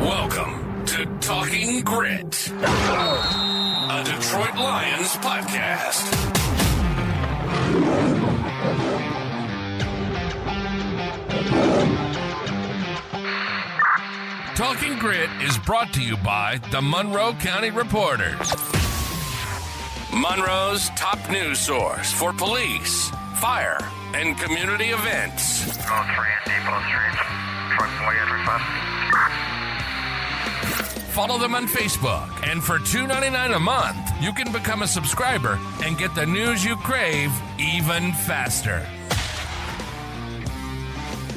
Welcome to Talking Grit, a Detroit Lions podcast. Talking Grit is brought to you by the Monroe County Reporters, Monroe's top news source for police, fire, and community events. Depot Street, truck boy at request. Follow them on Facebook, and for $2.99 a month, you can become a subscriber and get the news you crave even faster.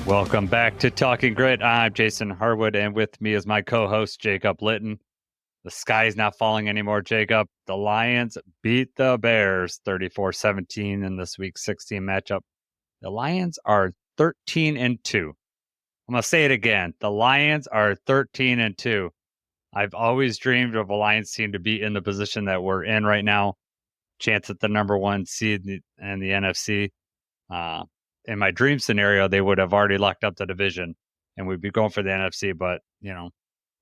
Welcome back to Talking Grit. I'm Jason Harwood, and with me is my co-host, Jacob Litton. The sky's not falling anymore, Jacob. The Lions beat the Bears 34-17 in this week's 16 matchup. The Lions are 13-2. I'm going to say it again. The Lions are 13-2. I've always dreamed of a Lions team to be in the position that we're in right now. Chance at the number one seed in the NFC. In my dream scenario, they would have already locked up the division and we'd be going for the NFC. But, you know,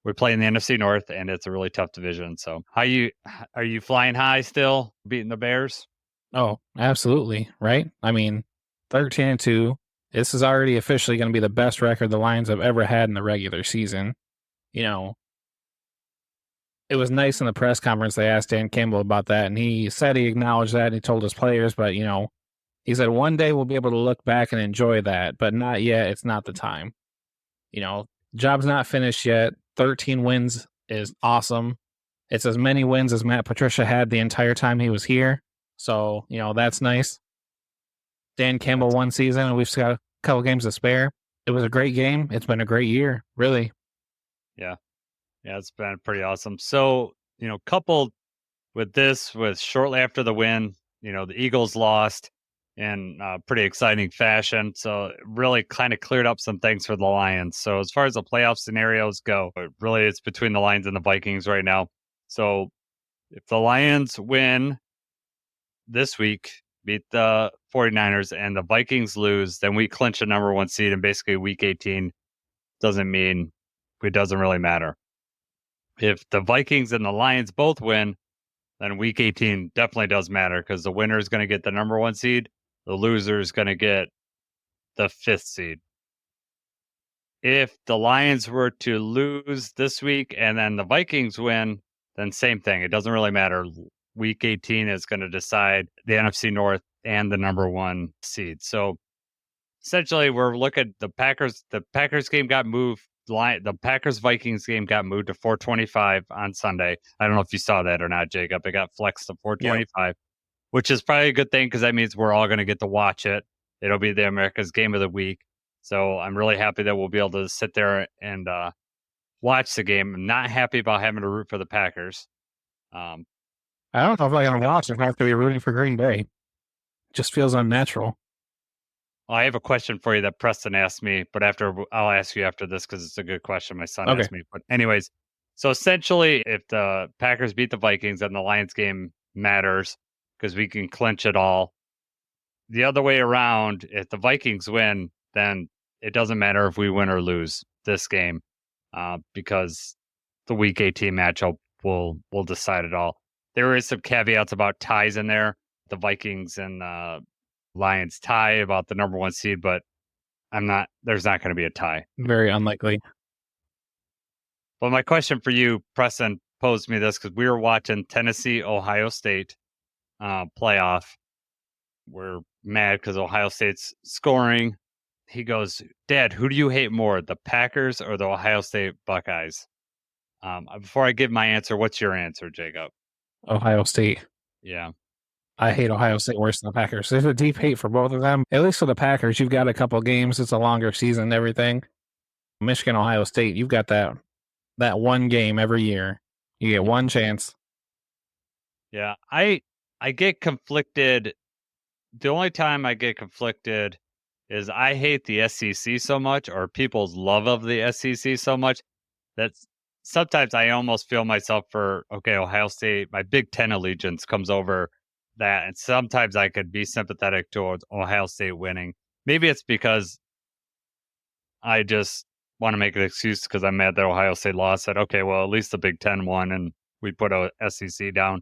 we play in the NFC North and it's a really tough division. So are you flying high still, beating the Bears? Oh, absolutely. Right. I mean, 13-2. This is already officially going to be the best record the Lions have ever had in the regular season. You know, it was nice in the press conference. They asked Dan Campbell about that, and he said he acknowledged that, and he told his players, but, you know, he said one day we'll be able to look back and enjoy that, but not yet. It's not the time. You know, job's not finished yet. 13 wins is awesome. It's as many wins as Matt Patricia had the entire time he was here. So, you know, that's nice. Dan Campbell one season, and we've got a couple games to spare. It was a great game. It's been a great year, really. Yeah. Yeah, it's been pretty awesome. So, you know, coupled with this, with shortly after the win, you know, the Eagles lost in pretty exciting fashion. So it really kind of cleared up some things for the Lions. So as far as the playoff scenarios go, really it's between the Lions and the Vikings right now. So if the Lions win this week, beat the 49ers, and the Vikings lose, then we clinch the number one seed, and basically week 18 doesn't mean it doesn't really matter. If the Vikings and the Lions both win, then week 18 definitely does matter because the winner is going to get the number one seed. The loser is going to get the 5th seed. If the Lions were to lose this week and then the Vikings win, then same thing. It doesn't really matter. Week 18 is going to decide the NFC North and the number one seed. So essentially, we're looking at the Packers. The Packers game got moved. The Packers-Vikings game got moved to 4:25 on Sunday. I don't know if you saw that or not, Jacob. It got flexed to 4:25, which is probably a good thing because that means we're all going to get to watch it. It'll be the America's Game of the Week. So I'm really happy that we'll be able to sit there and watch the game. I'm not happy about having to root for the Packers. I don't know if I'm going to watch it after we're rooting for Green Bay. It just feels unnatural. Well, I have a question for you that Preston asked me, but I'll ask you after this because it's a good question my son asked me. But anyways, so essentially, if the Packers beat the Vikings, then the Lions game matters because we can clinch it all. The other way around, if the Vikings win, then it doesn't matter if we win or lose this game because the Week 18 matchup will decide it all. There is some caveats about ties in there. The Vikings and Lions tie about the number one seed, but there's not going to be a tie. Very unlikely. Well, my question for you, Preston posed me this because we were watching Tennessee, Ohio State playoff. We're mad because Ohio State's scoring. He goes, Dad, who do you hate more, the Packers or the Ohio State Buckeyes? Before I give my answer, what's your answer, Jacob? Ohio State. Yeah. I hate Ohio State worse than the Packers. There's a deep hate for both of them. At least for the Packers, you've got a couple games. It's a longer season and everything. Michigan, Ohio State, you've got that one game every year. You get one chance. Yeah, I get conflicted. The only time I get conflicted is I hate the SEC so much, or people's love of the SEC so much, that sometimes I almost feel myself Ohio State, my Big Ten allegiance comes over that, and sometimes I could be sympathetic towards Ohio State winning. Maybe it's because I just want to make an excuse because I'm mad that Ohio State lost. Said, okay, well, at least the Big Ten won, and we put a SEC down.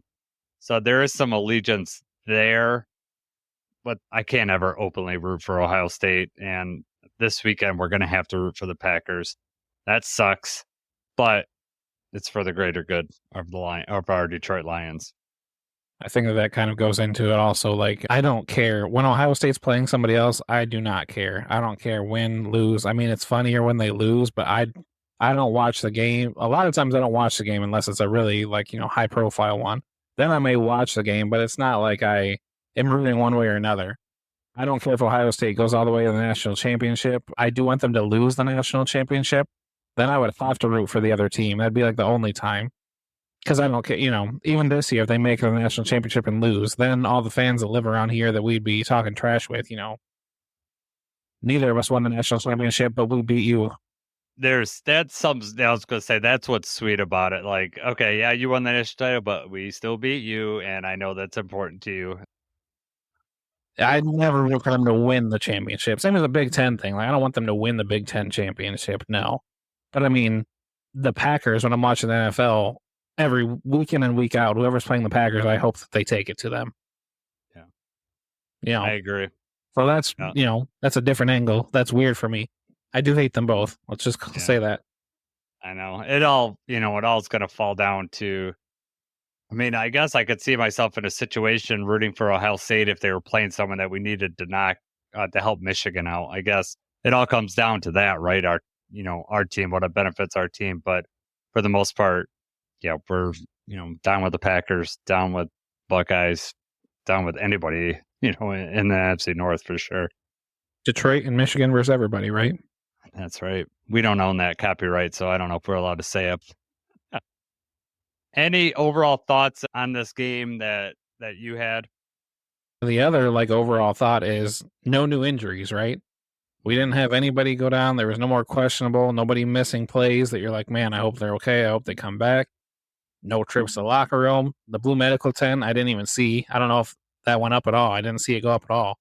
So there is some allegiance there, but I can't ever openly root for Ohio State. And this weekend, we're going to have to root for the Packers. That sucks, but it's for the greater good of our Detroit Lions. I think that kind of goes into it also. Like, I don't care. When Ohio State's playing somebody else, I do not care. I don't care win, lose. I mean, it's funnier when they lose, but I don't watch the game. A lot of times I don't watch the game unless it's a really, like, high profile one. Then I may watch the game, but it's not like I am rooting one way or another. I don't care if Ohio State goes all the way to the national championship. I do want them to lose the national championship. Then I would have to root for the other team. That'd be like the only time. Because I don't care, even this year, if they make it to the national championship and lose, then all the fans that live around here that we'd be talking trash with, neither of us won the national championship, but we beat you. That's something I was going to say. That's what's sweet about it. Like, okay, yeah, you won the national title, but we still beat you, and I know that's important to you. I'd never root for them to win the championship. Same as the Big Ten thing. Like, I don't want them to win the Big Ten championship, no. But I mean, the Packers, when I'm watching the NFL, every week in and week out, whoever's playing the Packers, I hope that they take it to them. Yeah. I agree. So that's, that's a different angle. That's weird for me. I do hate them both. Let's just say that. I know. It all's going to fall down to, I mean, I guess I could see myself in a situation rooting for Ohio State if they were playing someone that we needed to knock to help Michigan out. I guess it all comes down to that, right? Our team, what benefits our team. But for the most part, yeah, we're, down with the Packers, down with Buckeyes, down with anybody, in the NFC North for sure. Detroit and Michigan versus everybody, right? That's right. We don't own that copyright, so I don't know if we're allowed to say it. Any overall thoughts on this game that you had? The other, overall thought is no new injuries, right? We didn't have anybody go down. There was no more questionable, nobody missing plays that you're like, man, I hope they're okay. I hope they come back. No trips to the locker room. The blue medical tent, I didn't even see. I don't know if that went up at all. I didn't see it go up at all.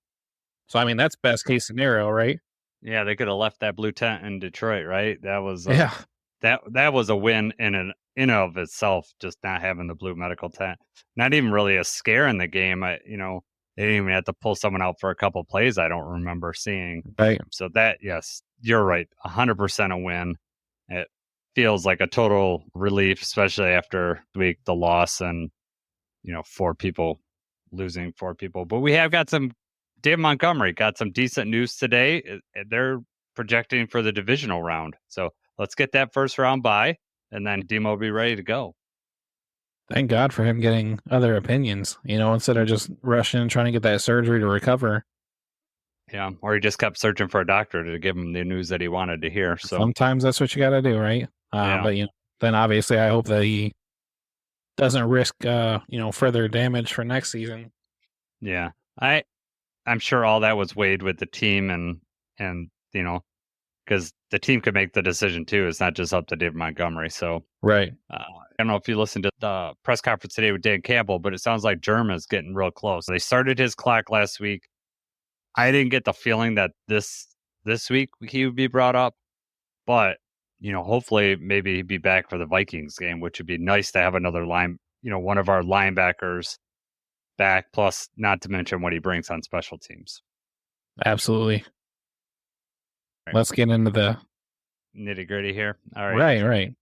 So, I mean, that's best case scenario, right? Yeah, they could have left that blue tent in Detroit, right? That was that was a win in and of itself, just not having the blue medical tent. Not even really a scare in the game. They didn't even have to pull someone out for a couple plays I don't remember seeing. Right. So that, yes, you're right. 100% a win. It feels like a total relief, especially after the loss and, losing 4 people. But we have got Dave Montgomery got some decent news today. They're projecting for the divisional round. So let's get that first round bye, and then Demo will be ready to go. Thank God for him getting other opinions, instead of just rushing and trying to get that surgery to recover. Yeah, or he just kept searching for a doctor to give him the news that he wanted to hear. So sometimes that's what you got to do, right? But then obviously I hope that he doesn't risk, further damage for next season. Yeah, I'm sure all that was weighed with the team and because the team could make the decision too. It's not just up to Dave Montgomery. So right. I don't know if you listened to the press conference today with Dan Campbell, but it sounds like Germ is getting real close. They started his clock last week. I didn't get the feeling that this week he would be brought up, but hopefully maybe he'd be back for the Vikings game, which would be nice to have another one of our linebackers back, plus not to mention what he brings on special teams. Absolutely. Right. Let's get into the nitty-gritty here. All right. Right.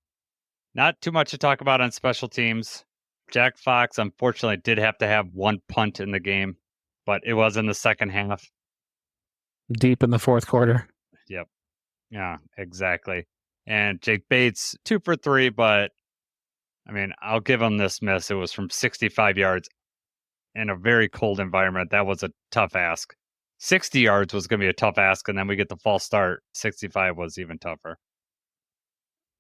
Not too much to talk about on special teams. Jack Fox, unfortunately, did have to have one punt in the game, but it was in the second half. Deep in the fourth quarter. Yep. Yeah, exactly. And Jake Bates, 2 for 3, but I mean, I'll give him this miss. It was from 65 yards in a very cold environment. That was a tough ask. 60 yards was going to be a tough ask, and then we get the false start. 65 was even tougher.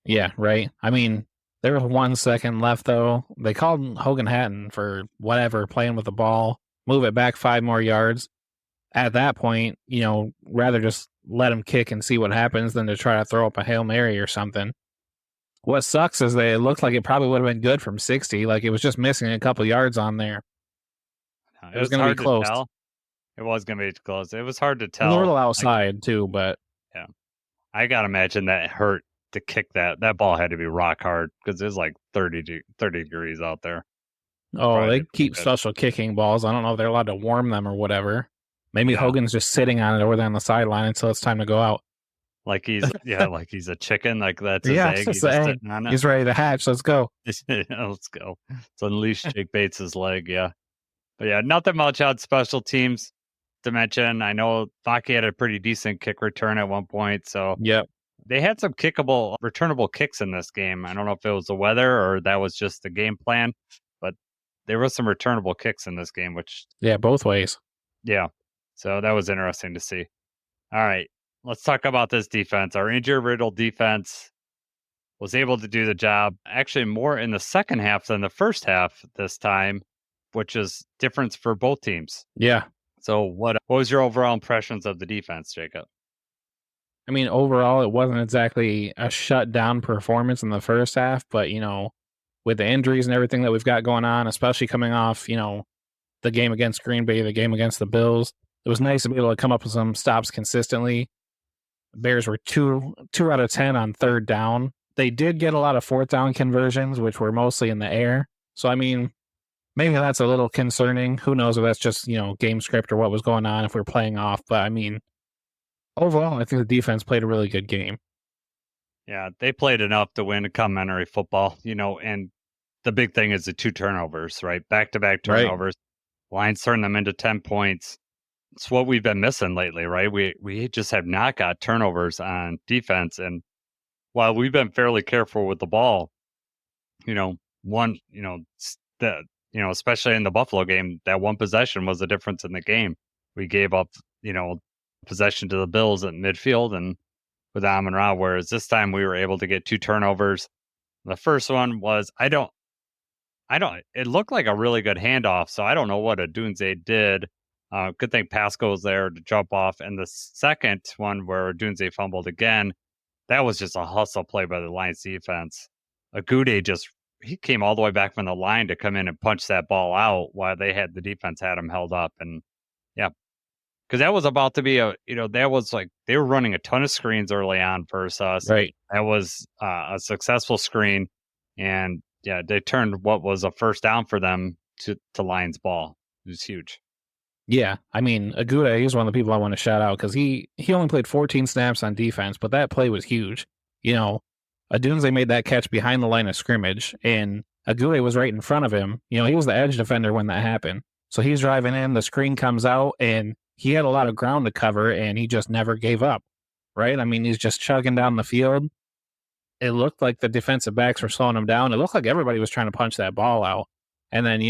Yeah, right. I mean, there was 1 second left, though. They called Hogan Hatton for whatever, playing with the ball, move it back 5 more yards. At that point, rather just let him kick and see what happens than to try to throw up a Hail Mary or something. What sucks is that it looked like it probably would have been good from 60. Like, it was just missing a couple yards on there. It was going to be close. It was going to be close. It was hard to tell. A little outside, too, but... Yeah. I gotta imagine that hurt to kick that. That ball had to be rock hard because it was like 30 degrees out there. Oh, Probably they didn't keep feel good. special kicking balls. I don't know if they're allowed to warm them or whatever. Maybe Yeah. Hogan's just sitting on it over there on the sideline until it's time to go out. Like he's like he's a chicken. Like that's his Yeah, egg. it's He's just the just egg. sitting on it. He's ready to hatch. Let's go. Let's go. Let's unleash Jake Bates' leg. Yeah. But yeah, nothing much on special teams to mention. I know Faki had a pretty decent kick return at one point. So Yep. they had some kickable, returnable kicks in this game. I don't know if it was the weather or that was just the game plan, but there was some returnable kicks in this game, which, Yeah, both ways. yeah. So that was interesting to see. All right. Let's talk about this defense. Our injury-riddled defense was able to do the job actually more in the second half than the first half this time, which is difference for both teams. Yeah. So what was your overall impressions of the defense, Jacob? I mean, overall, it wasn't exactly a shutdown performance in the first half, but, with the injuries and everything that we've got going on, especially coming off, the game against Green Bay, the game against the Bills, it was nice to be able to come up with some stops consistently. Bears were 2 out of 10 on third down. They did get a lot of fourth down conversions, which were mostly in the air. So, I mean, maybe that's a little concerning. Who knows if that's just, game script or what was going on if we're playing off. But, I mean, overall, I think the defense played a really good game. Yeah, they played enough to win a complimentary football, and the big thing is the 2 turnovers, right? Back-to-back turnovers. Lions turn them into 10 points. It's what we've been missing lately, right? We just have not got turnovers on defense. And while we've been fairly careful with the ball, especially in the Buffalo game, that one possession was the difference in the game. We gave up, possession to the Bills at midfield and with Amon-Ra, whereas this time we were able to get 2 turnovers. The first one was, it looked like a really good handoff, so I don't know what Odunze did. Good thing Pascal was there to jump off. And the second one where Odunze fumbled again, that was just a hustle play by the Lions defense. Agude he came all the way back from the line to come in and punch that ball out while the defense had him held up. And yeah, because that was about to be that was like they were running a ton of screens early on versus us. Right. That was a successful screen. And yeah, they turned what was a first down for them to Lions ball. It was huge. Yeah, I mean, Agude, he's one of the people I want to shout out because he only played 14 snaps on defense, but that play was huge. Odunze made that catch behind the line of scrimmage, and Agude was right in front of him. He was the edge defender when that happened. So he's driving in, the screen comes out, and he had a lot of ground to cover, and he just never gave up, right? I mean, he's just chugging down the field. It looked like the defensive backs were slowing him down. It looked like everybody was trying to punch that ball out. And then,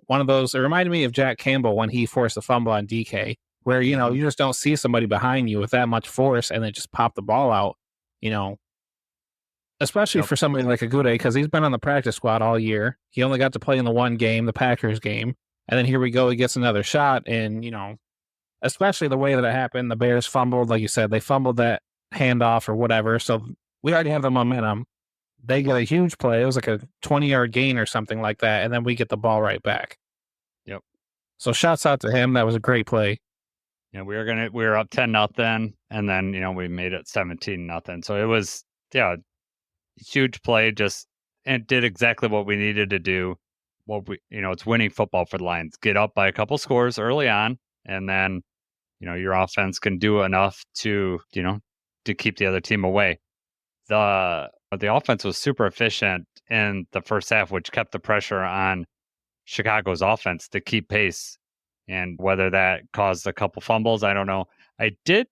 one of those, it reminded me of Jack Campbell when he forced a fumble on DK, where, you just don't see somebody behind you with that much force and then just pop the ball out, especially for somebody like Agude, because he's been on the practice squad all year. He only got to play in the one game, the Packers game. And then here we go, he gets another shot. And, especially the way that it happened, the Bears fumbled, like you said, they fumbled that handoff or whatever. So we already have the momentum. They get a huge play. It was like a 20-yard gain or something like that, and then we get the ball right back. Yep. So shouts out to him. That was a great play. Yeah, we were up 10-0, and then we made it 17-0. So it was huge play. And did exactly what we needed to do. It's winning football for the Lions. Get up by a couple scores early on, and then your offense can do enough to keep the other team away. The offense was super efficient in the first half, which kept the pressure on Chicago's offense to keep pace. And whether that caused a couple fumbles, I don't know. I did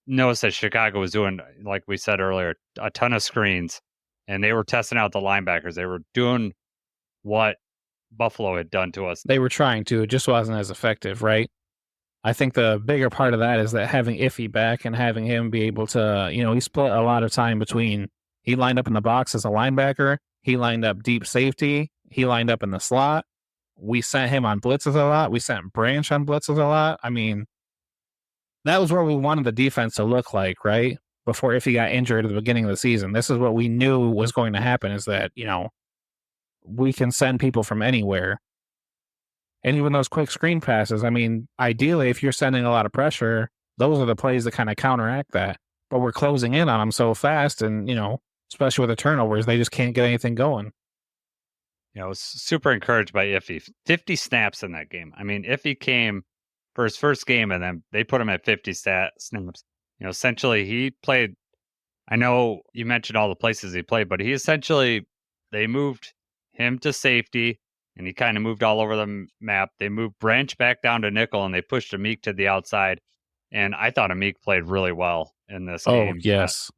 notice that Chicago was doing, like we said earlier, a ton of screens, and they were testing out the linebackers. They were doing what Buffalo had done to us. They were trying to. It just wasn't as effective, right? I think the bigger part of that is that having Iffy back and having him be able to, he split a lot of time between. He lined up in the box as a linebacker. He lined up deep safety. He lined up in the slot. We sent him on blitzes a lot. We sent Branch on blitzes a lot. I mean, that was where we wanted the defense to look like, right? Before Iffy got injured at the beginning of the season. This is what we knew was going to happen is that, we can send people from anywhere. And even those quick screen passes, I mean, ideally, if you're sending a lot of pressure, those are the plays that kind of counteract that. but we're closing in on them so fast, and especially with the turnovers, they just can't get anything going. I was super encouraged by Iffy. 50 snaps in that game. I mean, Iffy came for his first game, and then they put him at 50 snaps. Essentially, he played. I know you mentioned all the places he played, but they moved him to safety, and he kind of moved all over the map. They moved Branch back down to nickel, and they pushed Amik to the outside. And I thought Amik played really well in this game. Oh, yes.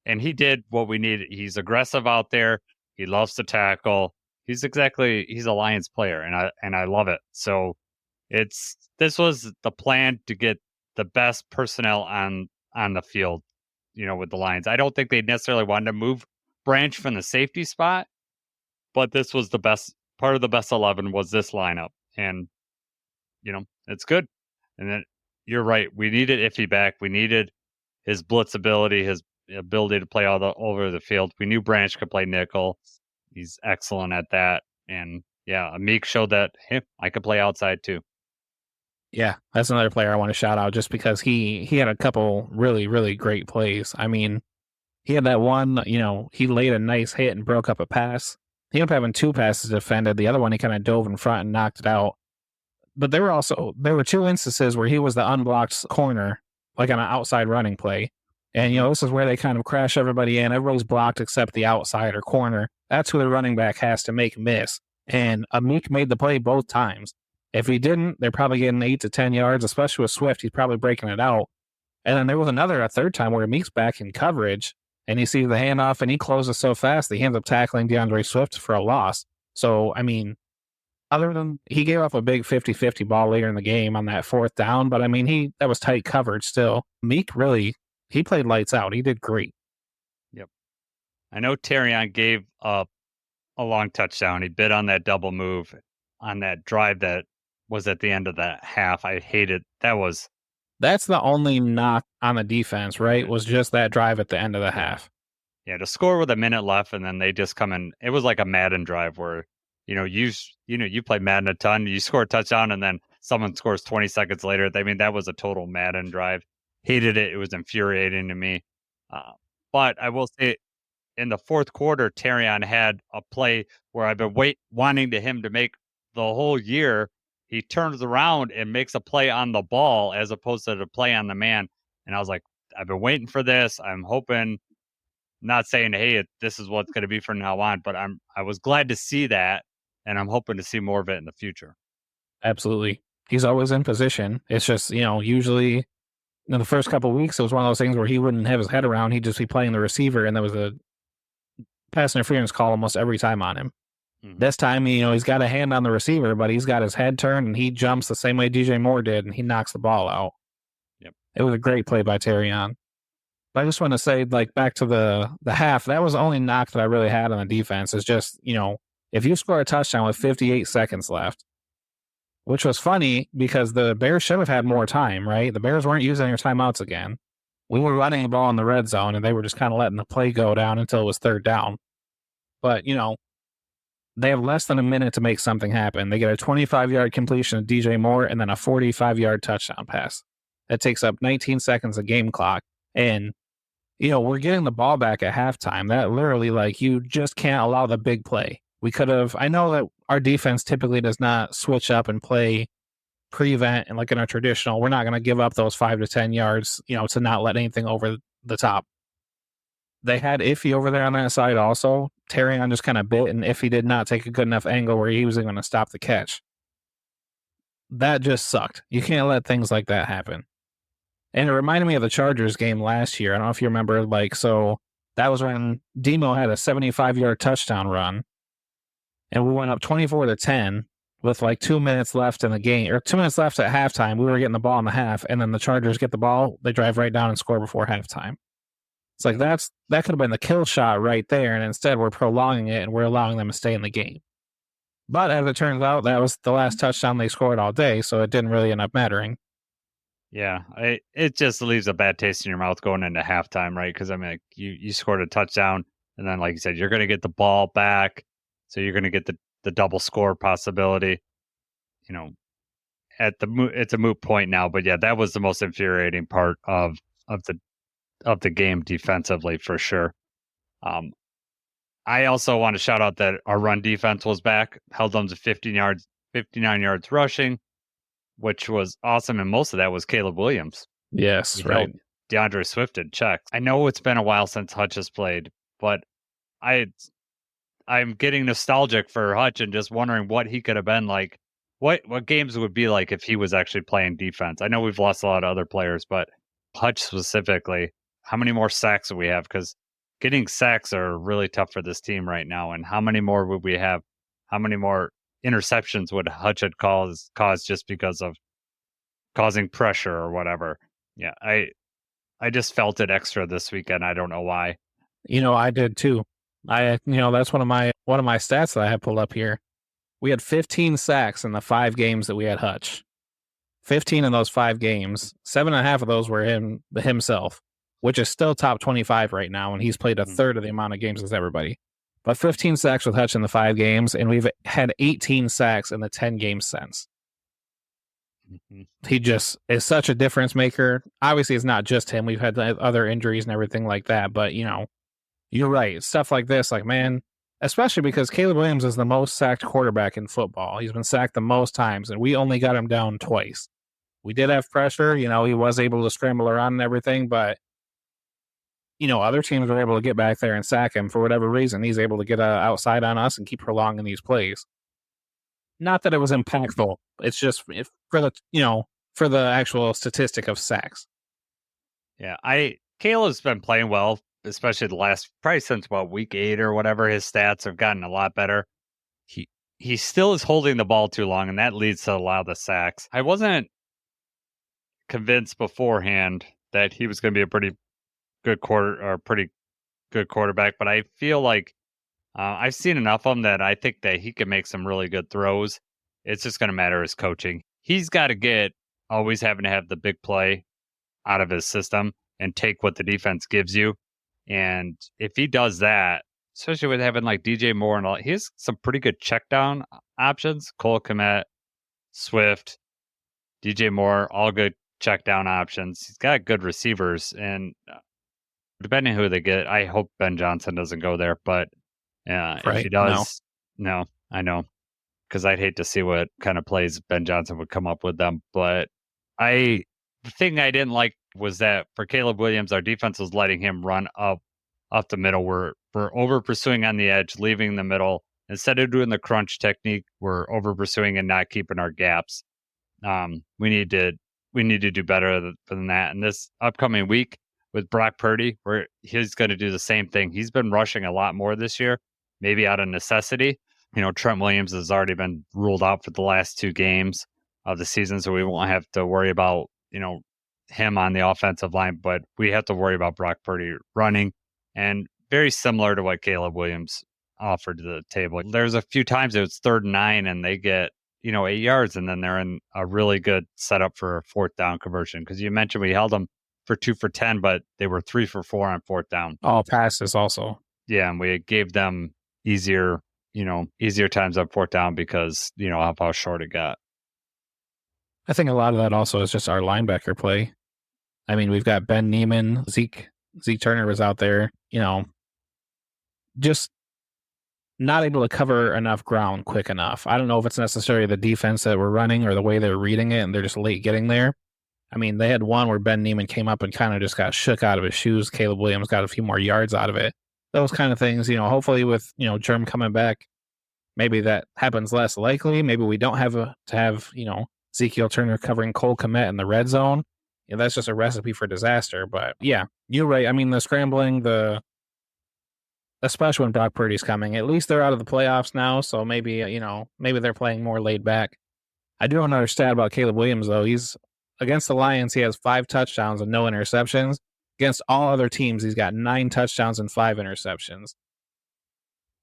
And he did what we needed. He's aggressive out there. He loves to tackle. He's a Lions player, and I love it. So this was the plan to get the best personnel on the field, with the Lions. I don't think they necessarily wanted to move Branch from the safety spot, but this was the best part of the best 11 was this lineup, and it's good. And then you're right, we needed Iffy back. We needed his blitz ability, his ability to play all over the field. We knew Branch could play nickel. He's excellent at that. And yeah, Amik showed that I could play outside too. Yeah, that's another player I want to shout out just because he had a couple really, really great plays. I mean, he had that one, he laid a nice hit and broke up a pass. He ended up having 2 passes defended. The other one, he kind of dove in front and knocked it out. But there were 2 instances where he was the unblocked corner, like on an outside running play. And, this is where they kind of crash everybody in. Everybody's blocked except the outside or corner. That's who the running back has to make miss. And Amik made the play both times. If he didn't, they're probably getting 8 to 10 yards, especially with Swift. He's probably breaking it out. And then there was a third time where Amik's back in coverage, and he sees the handoff, and he closes so fast that he ends up tackling DeAndre Swift for a loss. So, I mean, other than he gave up a big 50-50 ball later in the game on that 4th down, but I mean, that was tight coverage still. Meek really, he played lights out. He did great. Yep. I know Terrion gave up a long touchdown. He bid on that double move on that drive that was at the end of that half. I hated that's the only knock on the defense, right? Was just that drive at the end of the half. Yeah, to score with a minute left and then they just come in. It was like a Madden drive where, you play Madden a ton, you score a touchdown and then someone scores 20 seconds later. I mean, that was a total Madden drive. Hated it. It was infuriating to me. But I will say in the 4th quarter, Terrion had a play where I've been wanting him to make the whole year. He turns around and makes a play on the ball as opposed to the play on the man. And I was like, I've been waiting for this. I'm hoping, not saying, hey, this is what's going to be from now on, but I was glad to see that. And I'm hoping to see more of it in the future. Absolutely. He's always in position. It's just, usually in the first couple of weeks, it was one of those things where he wouldn't have his head around. He'd just be playing the receiver, and there was a pass interference call almost every time on him. Mm-hmm. This time, he's got a hand on the receiver, but he's got his head turned, and he jumps the same way DJ Moore did, and he knocks the ball out. Yep. It was a great play by Terrion. But I just want to say, back to the half, that was the only knock that I really had on the defense is just, if you score a touchdown with 58 seconds left, which was funny because the Bears should have had more time, right? The Bears weren't using their timeouts again. We were running the ball in the red zone, and they were just kind of letting the play go down until it was 3rd down. But, they have less than a minute to make something happen. They get a 25-yard completion of DJ Moore and then a 45-yard touchdown pass. That takes up 19 seconds of game clock. And, we're getting the ball back at halftime. That literally, you just can't allow the big play. We could have, I know that our defense typically does not switch up and play prevent and in our traditional, we're not going to give up those 5 to 10 yards, to not let anything over the top. They had Iffy over there on that side also. Terrion just kind of bit, and Iffy did not take a good enough angle where he was going to stop the catch. That just sucked. You can't let things like that happen. And it reminded me of the Chargers game last year. I don't know if you remember, so that was when Demo had a 75-yard touchdown run, and we went up 24-10 with 2 minutes left in the game, or 2 minutes left at halftime. We were getting the ball in the half, and then the Chargers get the ball. They drive right down and score before halftime. It's that could have been the kill shot right there, and instead we're prolonging it and we're allowing them to stay in the game. But as it turns out, that was the last touchdown they scored all day, so it didn't really end up mattering. Yeah, it just leaves a bad taste in your mouth going into halftime, right? Because you scored a touchdown, and then like you said, you're going to get the ball back, so you're going to get the double score possibility. It's a moot point now, but yeah, that was the most infuriating part of of the game defensively for sure. I also want to shout out that our run defense was back, held them to 59 yards rushing, which was awesome. And most of that was Caleb Williams. Yes, He right. held DeAndre Swift in check. I know it's been a while since Hutch has played, but I'm getting nostalgic for Hutch and just wondering what he could have been like. What games would be like if he was actually playing defense? I know we've lost a lot of other players, but Hutch specifically, how many more sacks do we have? Because getting sacks are really tough for this team right now. And how many more would we have? How many more interceptions would Hutch had cause just because of causing pressure or whatever? Yeah, I just felt it extra this weekend. I don't know why. I did too. That's one of my stats that I have pulled up here. We had 15 sacks in the 5 games that we had Hutch. 15 in those 5 games. 7.5 of those were himself, which is still top 25 right now, and he's played a third of the amount of games as everybody. But 15 sacks with Hutch in the 5 games, and we've had 18 sacks in the 10 games since. He just is such a difference maker. Obviously, it's not just him. We've had other injuries and everything like that, but, you're right. Stuff like this, like, man, especially because Caleb Williams is the most sacked quarterback in football. He's been sacked the most times, and we only got him down twice. We did have pressure. He was able to scramble around and everything, but, other teams were able to get back there and sack him for whatever reason. He's able to get outside on us and keep prolonging these plays. Not that it was impactful. It's just for the actual statistic of sacks. Yeah, Caleb's been playing well, especially probably since week 8 or whatever. His stats have gotten a lot better. He still is holding the ball too long, and that leads to a lot of the sacks. I wasn't convinced beforehand that he was going to be a pretty good quarterback, but I feel like I've seen enough of him that I think that he can make some really good throws. It's just going to matter his coaching. He's got to always having to have the big play out of his system and take what the defense gives you. And if he does that, especially with having like DJ Moore and all, he has some pretty good check down options. Cole Kmet, Swift, DJ Moore, all good check down options. He's got good receivers, and depending who they get, I hope Ben Johnson doesn't go there. But if he does, no, I know, because I'd hate to see what kind of plays Ben Johnson would come up with them. But the thing I didn't like was that for Caleb Williams, our defense was letting him run up the middle. We're over pursuing on the edge, leaving the middle. Instead of doing the crunch technique, we're over pursuing and not keeping our gaps. We need to do better than that. And this upcoming week with Brock Purdy, where he's going to do the same thing. He's been rushing a lot more this year, maybe out of necessity. Trent Williams has already been ruled out for the last 2 games of the season, so we won't have to worry about, him on the offensive line, but we have to worry about Brock Purdy running, and very similar to what Caleb Williams offered to the table. There's a few times it was 3rd and 9 and they get, 8 yards, and then they're in a really good setup for a 4th down conversion. Because you mentioned we held them for 2 for 10, but they were 3 for 4 on 4th down. All passes also. Yeah, and we gave them easier times on 4th down because, of how short it got. I think a lot of that also is just our linebacker play. I mean, we've got Ben Neiman, Zeke Turner was out there, just not able to cover enough ground quick enough. I don't know if it's necessarily the defense that we're running or the way they're reading it and they're just late getting there. I mean, they had one where Ben Neiman came up and kind of just got shook out of his shoes. Caleb Williams got a few more yards out of it. Those kind of things, hopefully with, Germ coming back, maybe that happens less likely. Maybe we don't have to have, Ezekiel Turner covering Cole Kmet in the red zone. That's just a recipe for disaster. But yeah, you're right. I mean, the scrambling, especially when Brock Purdy's coming, at least they're out of the playoffs now. So maybe, maybe they're playing more laid back. I do have another stat about Caleb Williams, though. He's against the Lions. He has 5 touchdowns and no interceptions. Against all other teams, he's got 9 touchdowns and 5 interceptions.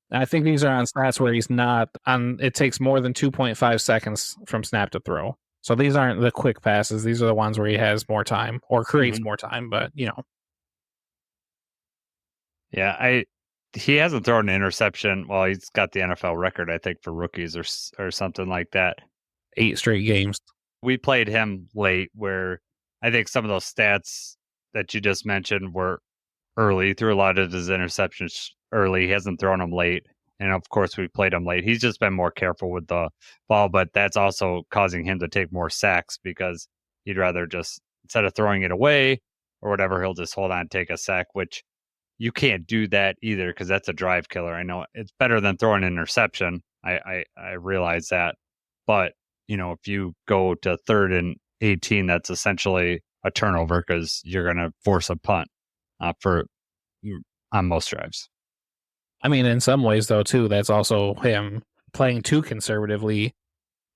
And I think these are on stats where he's not on. It takes more than 2.5 seconds from snap to throw. So these aren't the quick passes. These are the ones where he has more time or creates more time. But yeah, he hasn't thrown an interception. Well, he's got the NFL record, I think, for rookies or something like that. 8 straight games. We played him late, where I think some of those stats that you just mentioned were early. He threw a lot of his interceptions early. He hasn't thrown them late. And of course, we played him late. He's just been more careful with the ball, but that's also causing him to take more sacks because he'd rather just, instead of throwing it away or whatever, he'll just hold on and take a sack, which you can't do that either because that's a drive killer. I know it's better than throwing an interception. I realize that. But, if you go to 3rd and 18, that's essentially a turnover because you're going to force a punt on most drives. I mean, in some ways, though, too, that's also him playing too conservatively.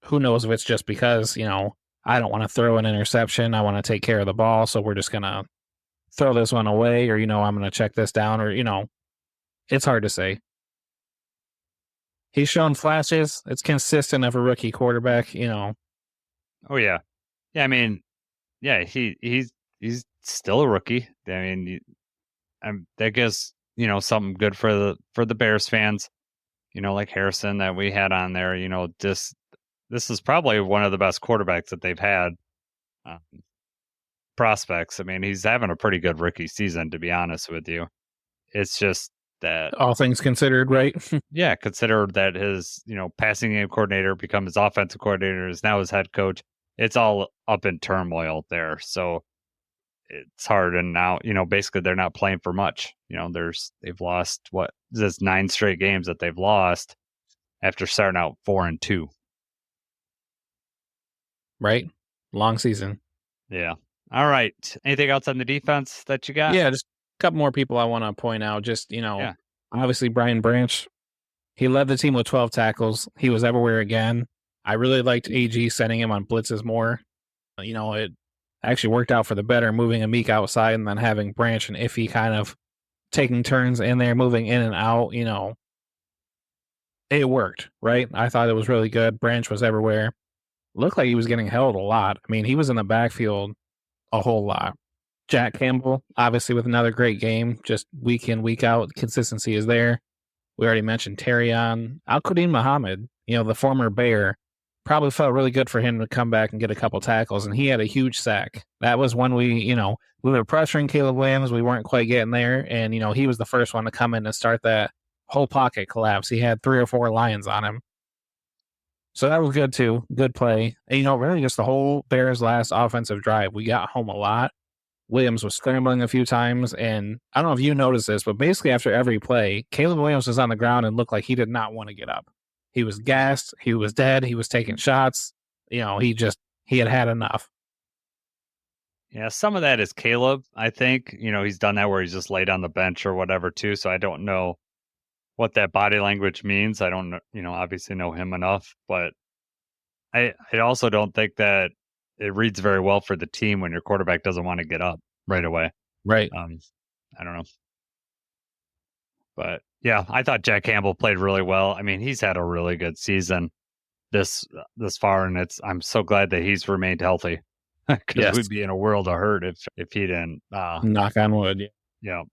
Who knows if it's just because, I don't want to throw an interception. I want to take care of the ball. So we're just going to throw this one away or, I'm going to check this down or, it's hard to say. He's shown flashes. It's consistent of a rookie quarterback, Oh, yeah. Yeah, I mean, yeah, he's still a rookie. I mean, that gives, something good for the Bears fans, like Harrison that we had on there, this is probably one of the best quarterbacks that they've had. Prospects. I mean, he's having a pretty good rookie season, to be honest with you. It's just that all things considered, right? Yeah, consider that his, passing game coordinator become his offensive coordinator, is now his head coach. It's all up in turmoil there. So it's hard. And now, basically they're not playing for much. They've lost 9 straight games that they've lost after starting out 4-2. Right. Long season. Yeah. All right. Anything else on the defense that you got? Yeah, just a couple more people I want to point out. Just, obviously Brian Branch, he led the team with 12 tackles. He was everywhere again. I really liked AG setting him on blitzes more. It actually worked out for the better, moving Amik outside and then having Branch and Iffy kind of taking turns in there, moving in and out. It worked, right? I thought it was really good. Branch was everywhere. Looked like he was getting held a lot. I mean, he was in the backfield a whole lot. Jack Campbell, obviously with another great game, just week in, week out, consistency is there. We already mentioned Terrion. Al-Quadin Muhammad, the former Bear, probably felt really good for him to come back and get a couple tackles, and he had a huge sack. That was when we were pressuring Caleb Williams. We weren't quite getting there, and, he was the first one to come in and start that whole pocket collapse. He had 3 or 4 Lions on him. So that was good, too. Good play. And, really just the whole Bears' last offensive drive, we got home a lot. Williams was scrambling a few times, and I don't know if you noticed this, but basically after every play, Caleb Williams was on the ground and looked like he did not want to get up. He was gassed. He was dead. He was taking shots. He had enough. Yeah, some of that is Caleb, I think. He's done that where he's just laid on the bench or whatever, too. So I don't know what that body language means. I don't, obviously know him enough. But I also don't think that it reads very well for the team when your quarterback doesn't want to get up right away. Right. I don't know. But yeah, I thought Jack Campbell played really well. I mean, he's had a really good season this far, and I'm so glad that he's remained healthy because we'd be in a world of hurt if he didn't. Knock on wood. Yeah.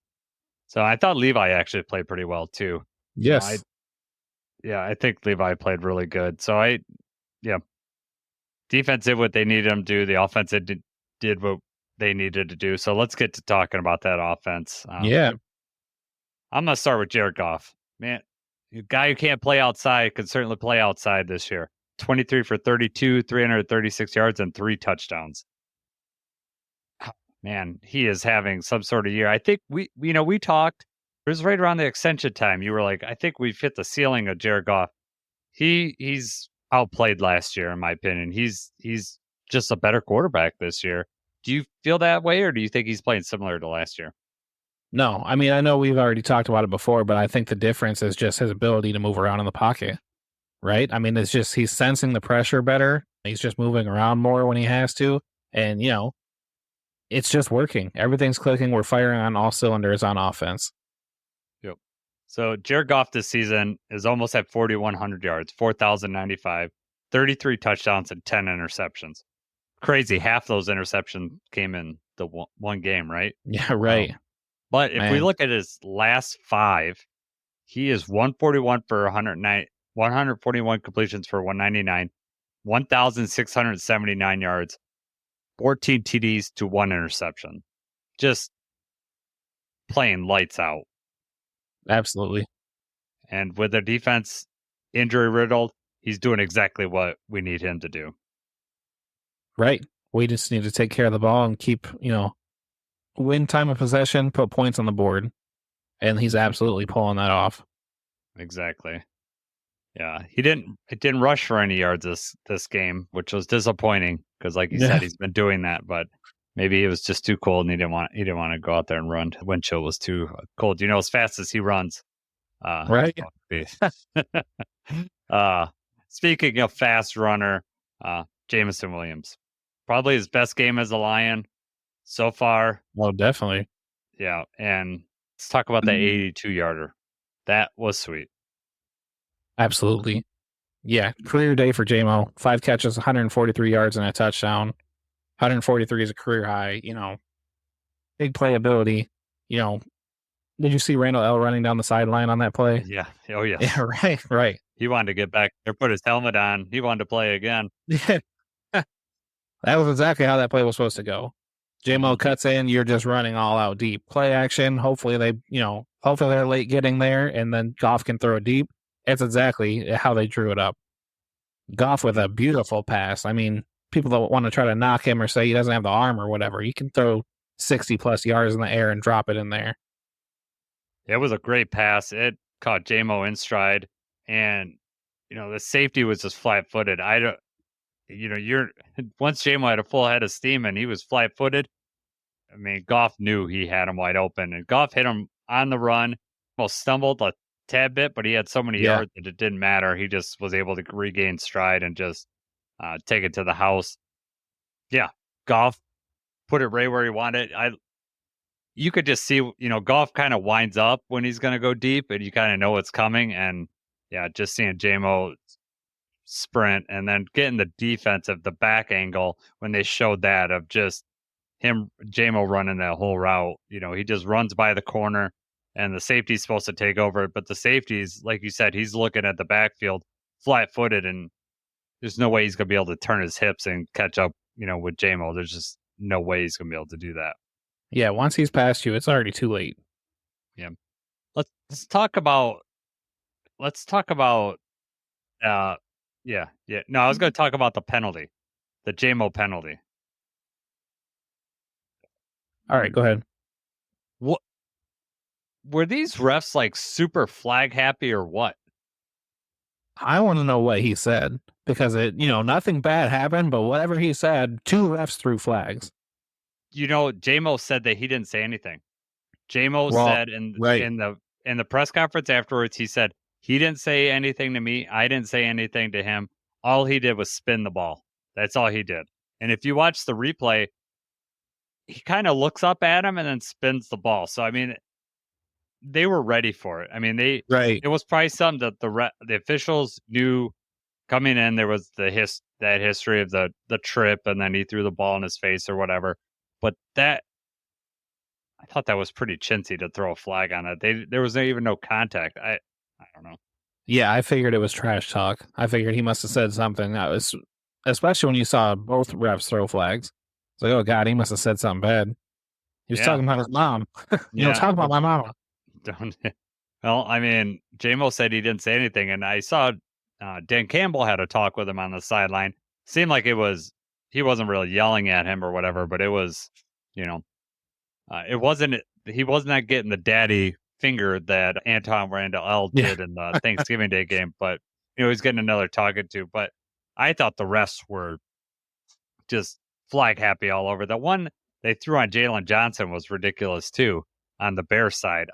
So I thought Levi actually played pretty well too. Yes. I think Levi played really good. So defense did what they needed them to do. The offense did what they needed to do. So let's get to talking about that offense. I'm going to start with Jared Goff. Man, a guy who can't play outside can certainly play outside this year. 23 for 32, 336 yards, and 3 touchdowns. Man, he is having some sort of year. I think we talked. It was right around the extension time. You were like, I think we've hit the ceiling of Jared Goff. He's outplayed last year, in my opinion. He's just a better quarterback this year. Do you feel that way, or do you think he's playing similar to last year? No, I mean, I know we've already talked about it before, but I think the difference is just his ability to move around in the pocket, right? I mean, it's just he's sensing the pressure better. He's just moving around more when he has to. And, it's just working. Everything's clicking. We're firing on all cylinders on offense. Yep. So Jared Goff this season is almost at 4,100 yards, 4,095, 33 touchdowns, and 10 interceptions. Crazy. Half those interceptions came in the one game, right? Yeah, right. But if we look at his last 5, he is 141 for 141 completions for 199, 1,679 yards, 14 TDs to 1 interception. just playing lights out. Absolutely. And with their defense injury riddled, he's doing exactly what we need him to do. Right. We just need to take care of the ball and keep, win time of possession, put points on the board. And he's absolutely pulling that off. Exactly. Yeah. It didn't rush for any yards this game, which was disappointing because like you said, he's been doing that, but maybe it was just too cold and he didn't want to go out there and run. The wind chill was too cold. As fast as he runs. Right. Speaking of fast runner, Jameson Williams. Probably his best game as a Lion so far. Well, definitely. Yeah. And let's talk about that 82-yarder. That was sweet. Absolutely. Yeah. Career day for J-Mo. 5 catches, 143 yards, and a touchdown. 143 is a career high. Big playability. Did you see Randall L running down the sideline on that play? Yeah. Oh, yeah. Yeah, right. He wanted to get back there, put his helmet on. He wanted to play again. Yeah. That was exactly how that play was supposed to go. J-Mo cuts in, you're just running all out deep. Play action. Hopefully they're late getting there, and then Goff can throw it deep. It's exactly how they drew it up. Goff with a beautiful pass. I mean, people don't want to try to knock him or say he doesn't have the arm or whatever. He can throw 60-plus yards in the air and drop it in there. It was a great pass. It caught J-Mo in stride, and the safety was just flat-footed. Once J-Mo had a full head of steam and he was flat-footed, I mean, Goff knew he had him wide open, and Goff hit him on the run. Almost stumbled a tad bit, but he had so many yards that it didn't matter. He just was able to regain stride and just take it to the house. Yeah, Goff put it right where he wanted. You could just see, Goff kind of winds up when he's going to go deep, and you kind of know what's coming. And yeah, just seeing J-Mo sprint and then getting the defensive, the back angle when they showed that of just him, J-Mo running that whole route. He just runs by the corner, and the safety's supposed to take over. But the safety's, like you said, he's looking at the backfield flat-footed, and there's no way he's going to be able to turn his hips and catch up, with J-Mo. There's just no way he's going to be able to do that. Yeah, once he's past you, it's already too late. Yeah. Let's talk about yeah. No, I was going to talk about the penalty. The J-Mo penalty. All right, go ahead. What were these refs like super flag happy or what? I want to know what he said because nothing bad happened, but whatever he said, 2 refs threw flags. J-Mo said that he didn't say anything. J-Mo said in the press conference afterwards, he said he didn't say anything to me. I didn't say anything to him. All he did was spin the ball. That's all he did. And if you watch the replay, he kind of looks up at him and then spins the ball. So, I mean, they were ready for it. I mean, it was probably something that the officials knew coming in. There was that history of the trip, and then he threw the ball in his face or whatever. But I thought that was pretty chintzy to throw a flag on it. There was even no contact. I don't know. Yeah, I figured it was trash talk. I figured he must have said something. Especially when you saw both refs throw flags. It's like, oh God, he must have said something bad. He was talking about his mom. Talking about my mama. Well, I mean, J-Mo said he didn't say anything, and I saw Dan Campbell had a talk with him on the sideline. Seemed like he wasn't really yelling at him or whatever, but it was, it wasn't. He was not getting the daddy finger that Anton Randall L did in the Thanksgiving Day game, but he's getting another talking to. But I thought the refs were just flag happy all over. The one they threw on Jalen Johnson was ridiculous too on the Bears side.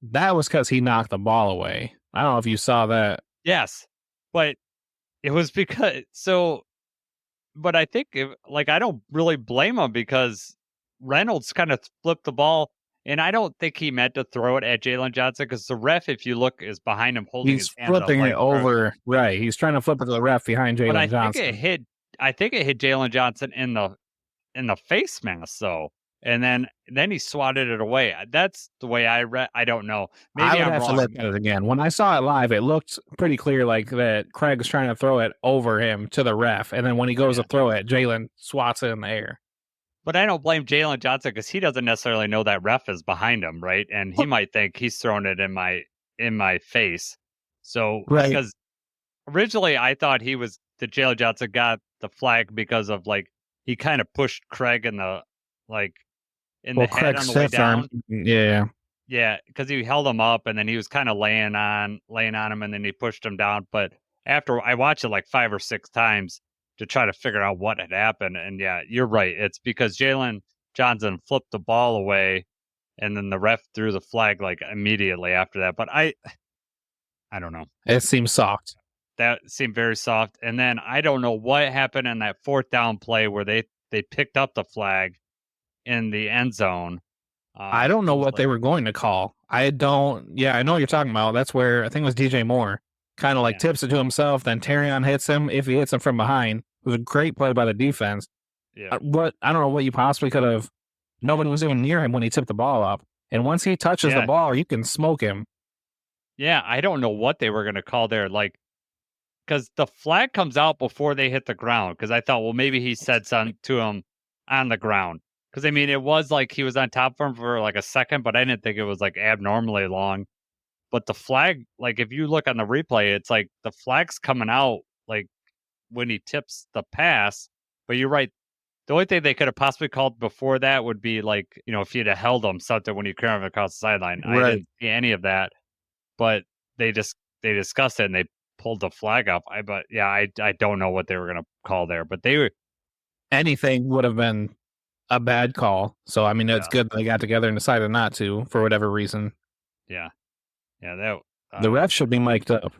That was because he knocked the ball away. I don't know if you saw that. Yes, but it was because but I think I don't really blame him because Reynolds kind of flipped the ball, and I don't think he meant to throw it at Jalen Johnson because the ref, if you look, is behind him holding his hands up. He's flipping it over. Right. He's trying to flip it to the ref behind Jalen Johnson. I think it hit Jalen Johnson in the face mask though. And then he swatted it away. That's the way I read. I don't know. Maybe I would have to look at it again. When I saw it live, it looked pretty clear like that Craig's trying to throw it over him to the ref. And then when he goes to throw it, Jalen swats it in the air. But I don't blame Jalen Johnson because he doesn't necessarily know that ref is behind him, right? And he might think he's throwing it in my face. So Right. because originally I thought that Jalen Johnson got the flag because of he kind of pushed Craig in the head Craig on the way stiff arm. down. Yeah. Yeah, because he held him up and then he was kind of laying on him and then he pushed him down. But after I watched it 5 or 6 times to try to figure out what had happened, and yeah, you're right. It's because Jalen Johnson flipped the ball away, and then the ref threw the flag immediately after that. But I don't know. It seems soft. That seemed very soft. And then I don't know what happened in that 4th down play where they picked up the flag in the end zone. I don't know what they were going to call. I know what you're talking about. That's where I think it was DJ Moore kind of tips it to himself. Then Terrion hits him. If he hits him from behind, it was a great play by the defense. Yeah. But I don't know what you possibly could have. Nobody was even near him when he tipped the ball up. And once he touches the ball, you can smoke him. Yeah, I don't know what they were going to call there. Because the flag comes out before they hit the ground. Because I thought, well, maybe he said something to him on the ground. Because, I mean, it was he was on top of him for a second, but I didn't think it was abnormally long. But the flag, if you look on the replay, it's the flag's coming out when he tips the pass. But you're right. The only thing they could have possibly called before that would be if you'd have held him something when you carried him across the sideline. Right. I didn't see any of that. But they discussed it and they pulled the flag up. I don't know what they were going to call there. But anything would have been a bad call. So I mean, it's good they got together and decided not to for whatever reason. Yeah. Yeah, the ref should be mic'd up.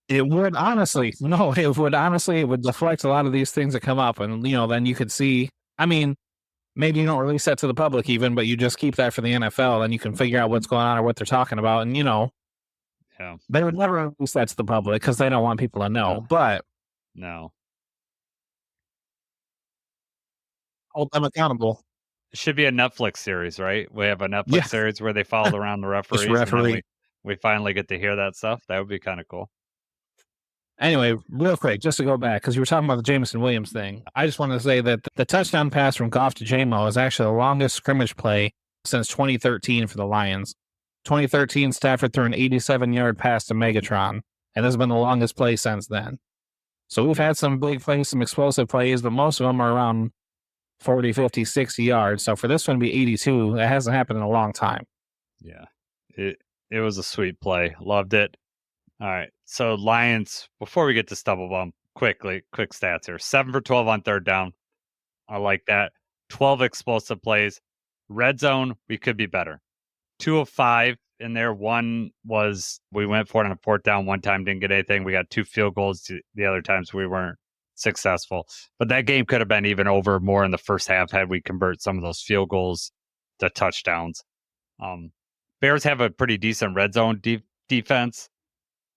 It would it would deflect a lot of these things that come up, and then you could see. I mean, maybe you don't release that to the public even, but you just keep that for the NFL, and you can figure out what's going on or what they're talking about, and they would never release that to the public because they don't want people to know. No. But no, hold them accountable. It should be a Netflix series, right? We have a Netflix series where they followed around the referees. Referee. We finally get to hear that stuff. That would be kind of cool. Anyway, real quick, just to go back, because you were talking about the Jameson Williams thing, I just wanted to say that the touchdown pass from Goff to J-Mo is actually the longest scrimmage play since 2013 for the Lions. 2013, Stafford threw an 87-yard pass to Megatron, and this has been the longest play since then. So we've had some big plays, some explosive plays, but most of them are around 40, 50, 60 yards. So for this one to be 82, that hasn't happened in a long time. Yeah, it was a sweet play. Loved it. All right. So Lions, before we get to Stubble Bump, quick stats here. 7 for 12 on 3rd down. I like that. 12 explosive plays. Red zone, we could be better. 2 of 5 in there. One was we went for it on a 4th down. One time didn't get anything. We got 2 field goals. The other times we weren't successful. But that game could have been even over more in the first half had we convert some of those field goals to touchdowns. Bears have a pretty decent red zone defense.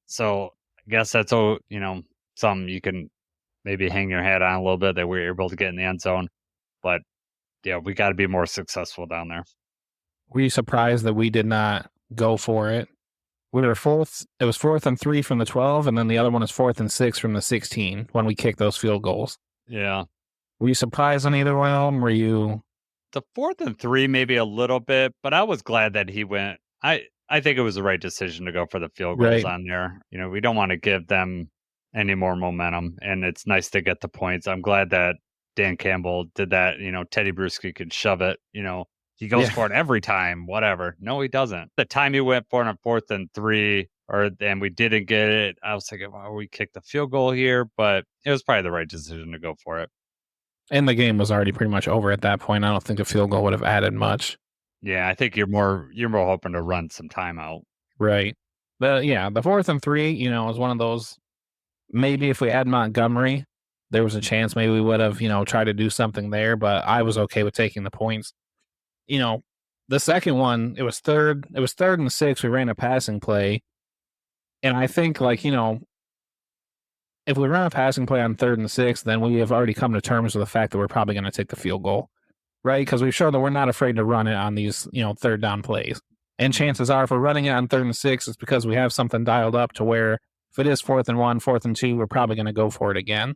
So I guess that's something you can maybe hang your hat on a little bit that we were able to get in the end zone. But yeah, we got to be more successful down there. Were you surprised that we did not go for it? We were fourth. It was 4th and 3 from the 12, and then the other one is 4th and 6 from the 16 when we kicked those field goals. Yeah. Were you surprised on either one of them? Were you? The 4th and 3, maybe a little bit, but I was glad that he went. I think it was the right decision to go for the field goals on there. We don't want to give them any more momentum, and it's nice to get the points. I'm glad that Dan Campbell did that. Teddy Bruschi could shove it. He goes for it every time, whatever. No, he doesn't. The time he went for it on 4th and 3, and we didn't get it, I was thinking, well, we kicked the field goal here, but it was probably the right decision to go for it. And the game was already pretty much over at that point. I don't think a field goal would have added much. Yeah, I think you're more hoping to run some time out. Right. But yeah, the 4th and 3, is one of those. Maybe if we had Montgomery, there was a chance maybe we would have, tried to do something there, but I was okay with taking the points. The second one, it was 3rd and 6. We ran a passing play. And I think if we run a passing play on 3rd and 6, then we have already come to terms with the fact that we're probably going to take the field goal, right? Because we've shown that we're not afraid to run it on these, 3rd down plays. And chances are if we're running it on 3rd and 6, it's because we have something dialed up to where if it is 4th and 1, 4th and 2, we're probably going to go for it again.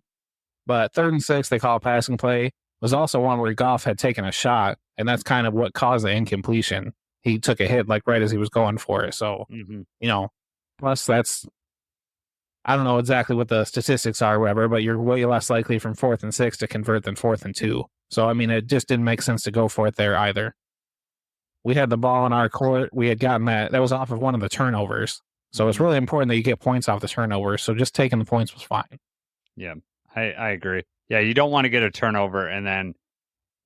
But 3rd and 6, they call a passing play. was also one where Goff had taken a shot, and that's kind of what caused the incompletion. He took a hit like right as he was going for it. So, plus that's, I don't know exactly what the statistics are or whatever, but you're way less likely from 4th and 6 to convert than 4th and 2. So, I mean, it just didn't make sense to go for it there either. We had the ball in our court. We had gotten that was off of one of the turnovers. So it's really important that you get points off the turnovers. So just taking the points was fine. Yeah, I agree. Yeah, you don't want to get a turnover and then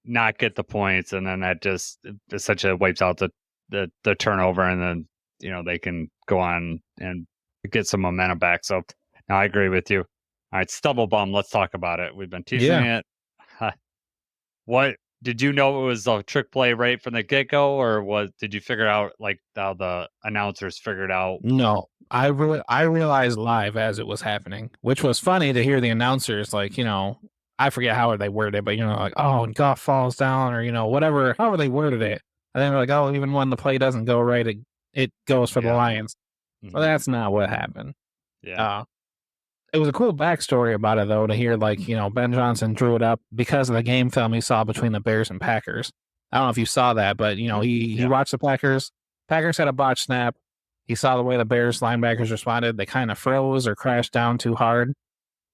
not get the points, and then that just essentially wipes out the turnover, and then they can go on and get some momentum back. So no, I agree with you. All right, stubble bum. Let's talk about it. We've been teasing it. What did you know it was a trick play right from the get go, or did you figure out like how the announcers figured out? No, I realized live as it was happening, which was funny to hear the announcers like, I forget how they worded it, but like, oh, and Goff falls down, or whatever, however they worded it. And then they're like, oh, even when the play doesn't go right, it goes for the Lions. Mm-hmm. Well, that's not what happened. Yeah. It was a cool backstory about it, though, to hear, like, Ben Johnson drew it up because of the game film he saw between the Bears and Packers. I don't know if you saw that, but, he watched the Packers. Packers had a botch snap. He saw the way the Bears linebackers responded. They kind of froze or crashed down too hard.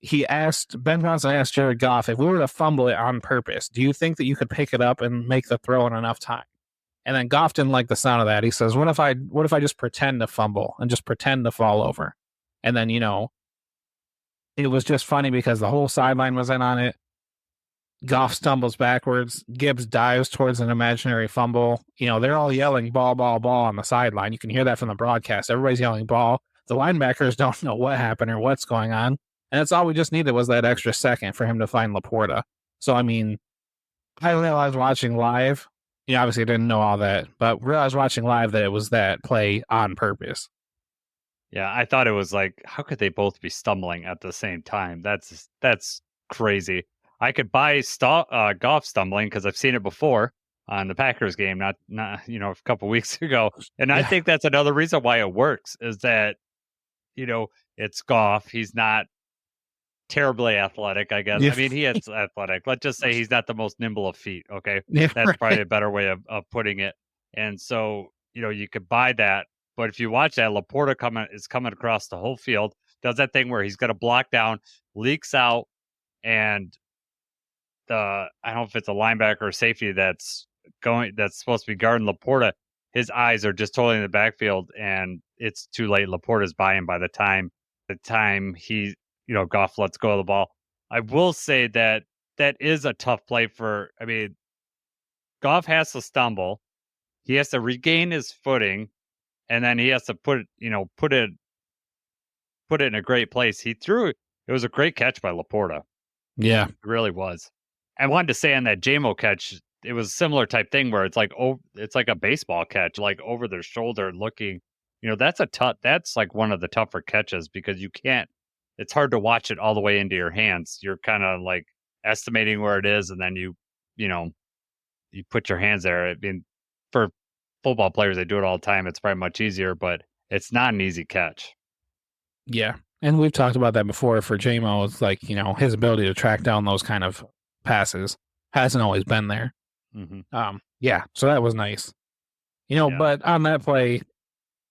Ben Johnson asked Jared Goff, if we were to fumble it on purpose, do you think that you could pick it up and make the throw in enough time? And then Goff didn't like the sound of that. He says, what if I just pretend to fumble and just pretend to fall over? And then, it was just funny because the whole sideline was in on it. Goff stumbles backwards. Gibbs dives towards an imaginary fumble. They're all yelling ball, ball, ball on the sideline. You can hear that from the broadcast. Everybody's yelling ball. The linebackers don't know what happened or what's going on. And that's all we just needed was that extra second for him to find Laporta. So, I mean, I realized watching live, obviously I didn't know all that, but realized watching live that it was that play on purpose. Yeah, I thought it was like, how could they both be stumbling at the same time? That's crazy. I could buy Goff stumbling because I've seen it before on the Packers game, not a couple weeks ago, and I think that's another reason why it works is that it's Goff. He's not terribly athletic, I guess. I mean, he is athletic. Let's just say he's not the most nimble of feet. Okay, that's probably a better way of putting it. And so you could buy that. But if you watch that, Laporta is coming across the whole field, does that thing where he's got to block down, leaks out, and I don't know if it's a linebacker or safety that's supposed to be guarding Laporta. His eyes are just totally in the backfield, and it's too late. Laporta's by him by the time he, Goff lets go of the ball. I will say that is a tough play Goff has to stumble. He has to regain his footing. And then he has to put it in a great place. He threw it. It was a great catch by Laporta. Yeah, it really was. I wanted to say on that JMO catch, it was a similar type thing where it's like a baseball catch, like over their shoulder, looking. That's like one of the tougher catches because you can't. It's hard to watch it all the way into your hands. You're kind of like estimating where it is, and then you put your hands there. I mean, for football players, they do it all the time. It's probably much easier, but it's not an easy catch. Yeah. And we've talked about that before for JMO. It's like, his ability to track down those kind of passes hasn't always been there. Mm-hmm. Yeah. So that was nice. But on that play,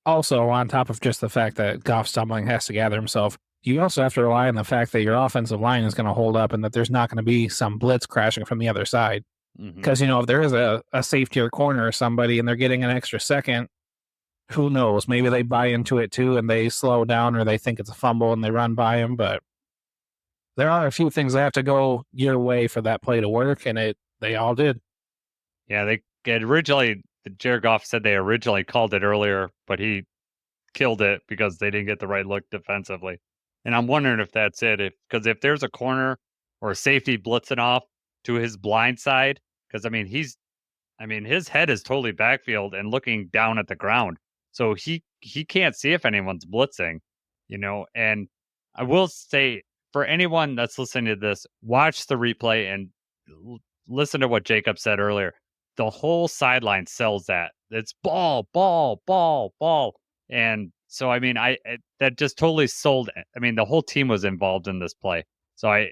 also on top of just the fact that Goff stumbling has to gather himself, you also have to rely on the fact that your offensive line is going to hold up and that there's not going to be some blitz crashing from the other side. Because, if there is a safety or corner or somebody and they're getting an extra second, who knows? Maybe they buy into it too and they slow down or they think it's a fumble and they run by him. But there are a few things that have to go your way for that play to work, and they all did. Yeah, Jared Goff said they originally called it earlier, but he killed it because they didn't get the right look defensively. And I'm wondering if that's it. Because if there's a corner or a safety blitzing off to his blind side, because his head is totally backfield and looking down at the ground, so he can't see if anyone's blitzing, And I will say for anyone that's listening to this, watch the replay and listen to what Jacob said earlier. The whole sideline sells that. It's ball, ball, ball, ball, and so that just totally sold. The whole team was involved in this play, so it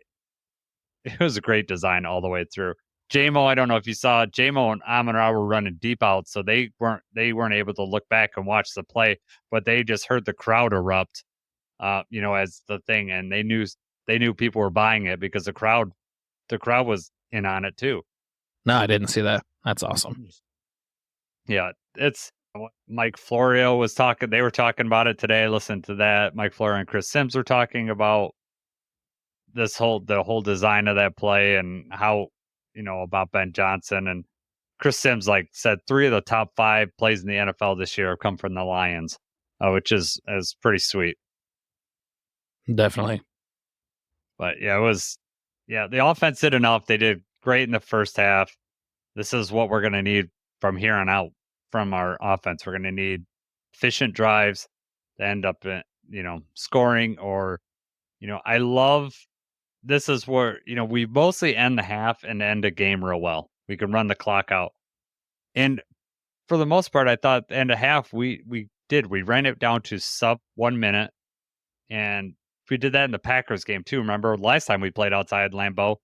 was a great design all the way through. Jamo, I don't know if you saw, Jamo and Amon-Ra were running deep out, so they weren't able to look back and watch the play, but they just heard the crowd erupt, as the thing, and they knew people were buying it because the crowd was in on it too. No, I didn't see that. That's awesome. Yeah, it's Mike Florio was talking. They were talking about it today. I listened to that. Mike Florio and Chris Sims were talking about the whole design of that play and how, about Ben Johnson. And Chris Sims said 3 of the top 5 plays in the NFL this year have come from the Lions, which is pretty sweet. Definitely. But the offense did enough. They did great in the first half. This is what we're going to need from here on out from our offense. We're going to need efficient drives to end up, scoring or, I love, this is where, we mostly end the half and end a game real well. We can run the clock out. And for the most part, I thought end of half, we ran it down to sub 1 minute. And we did that in the Packers game too. Remember last time we played outside Lambeau,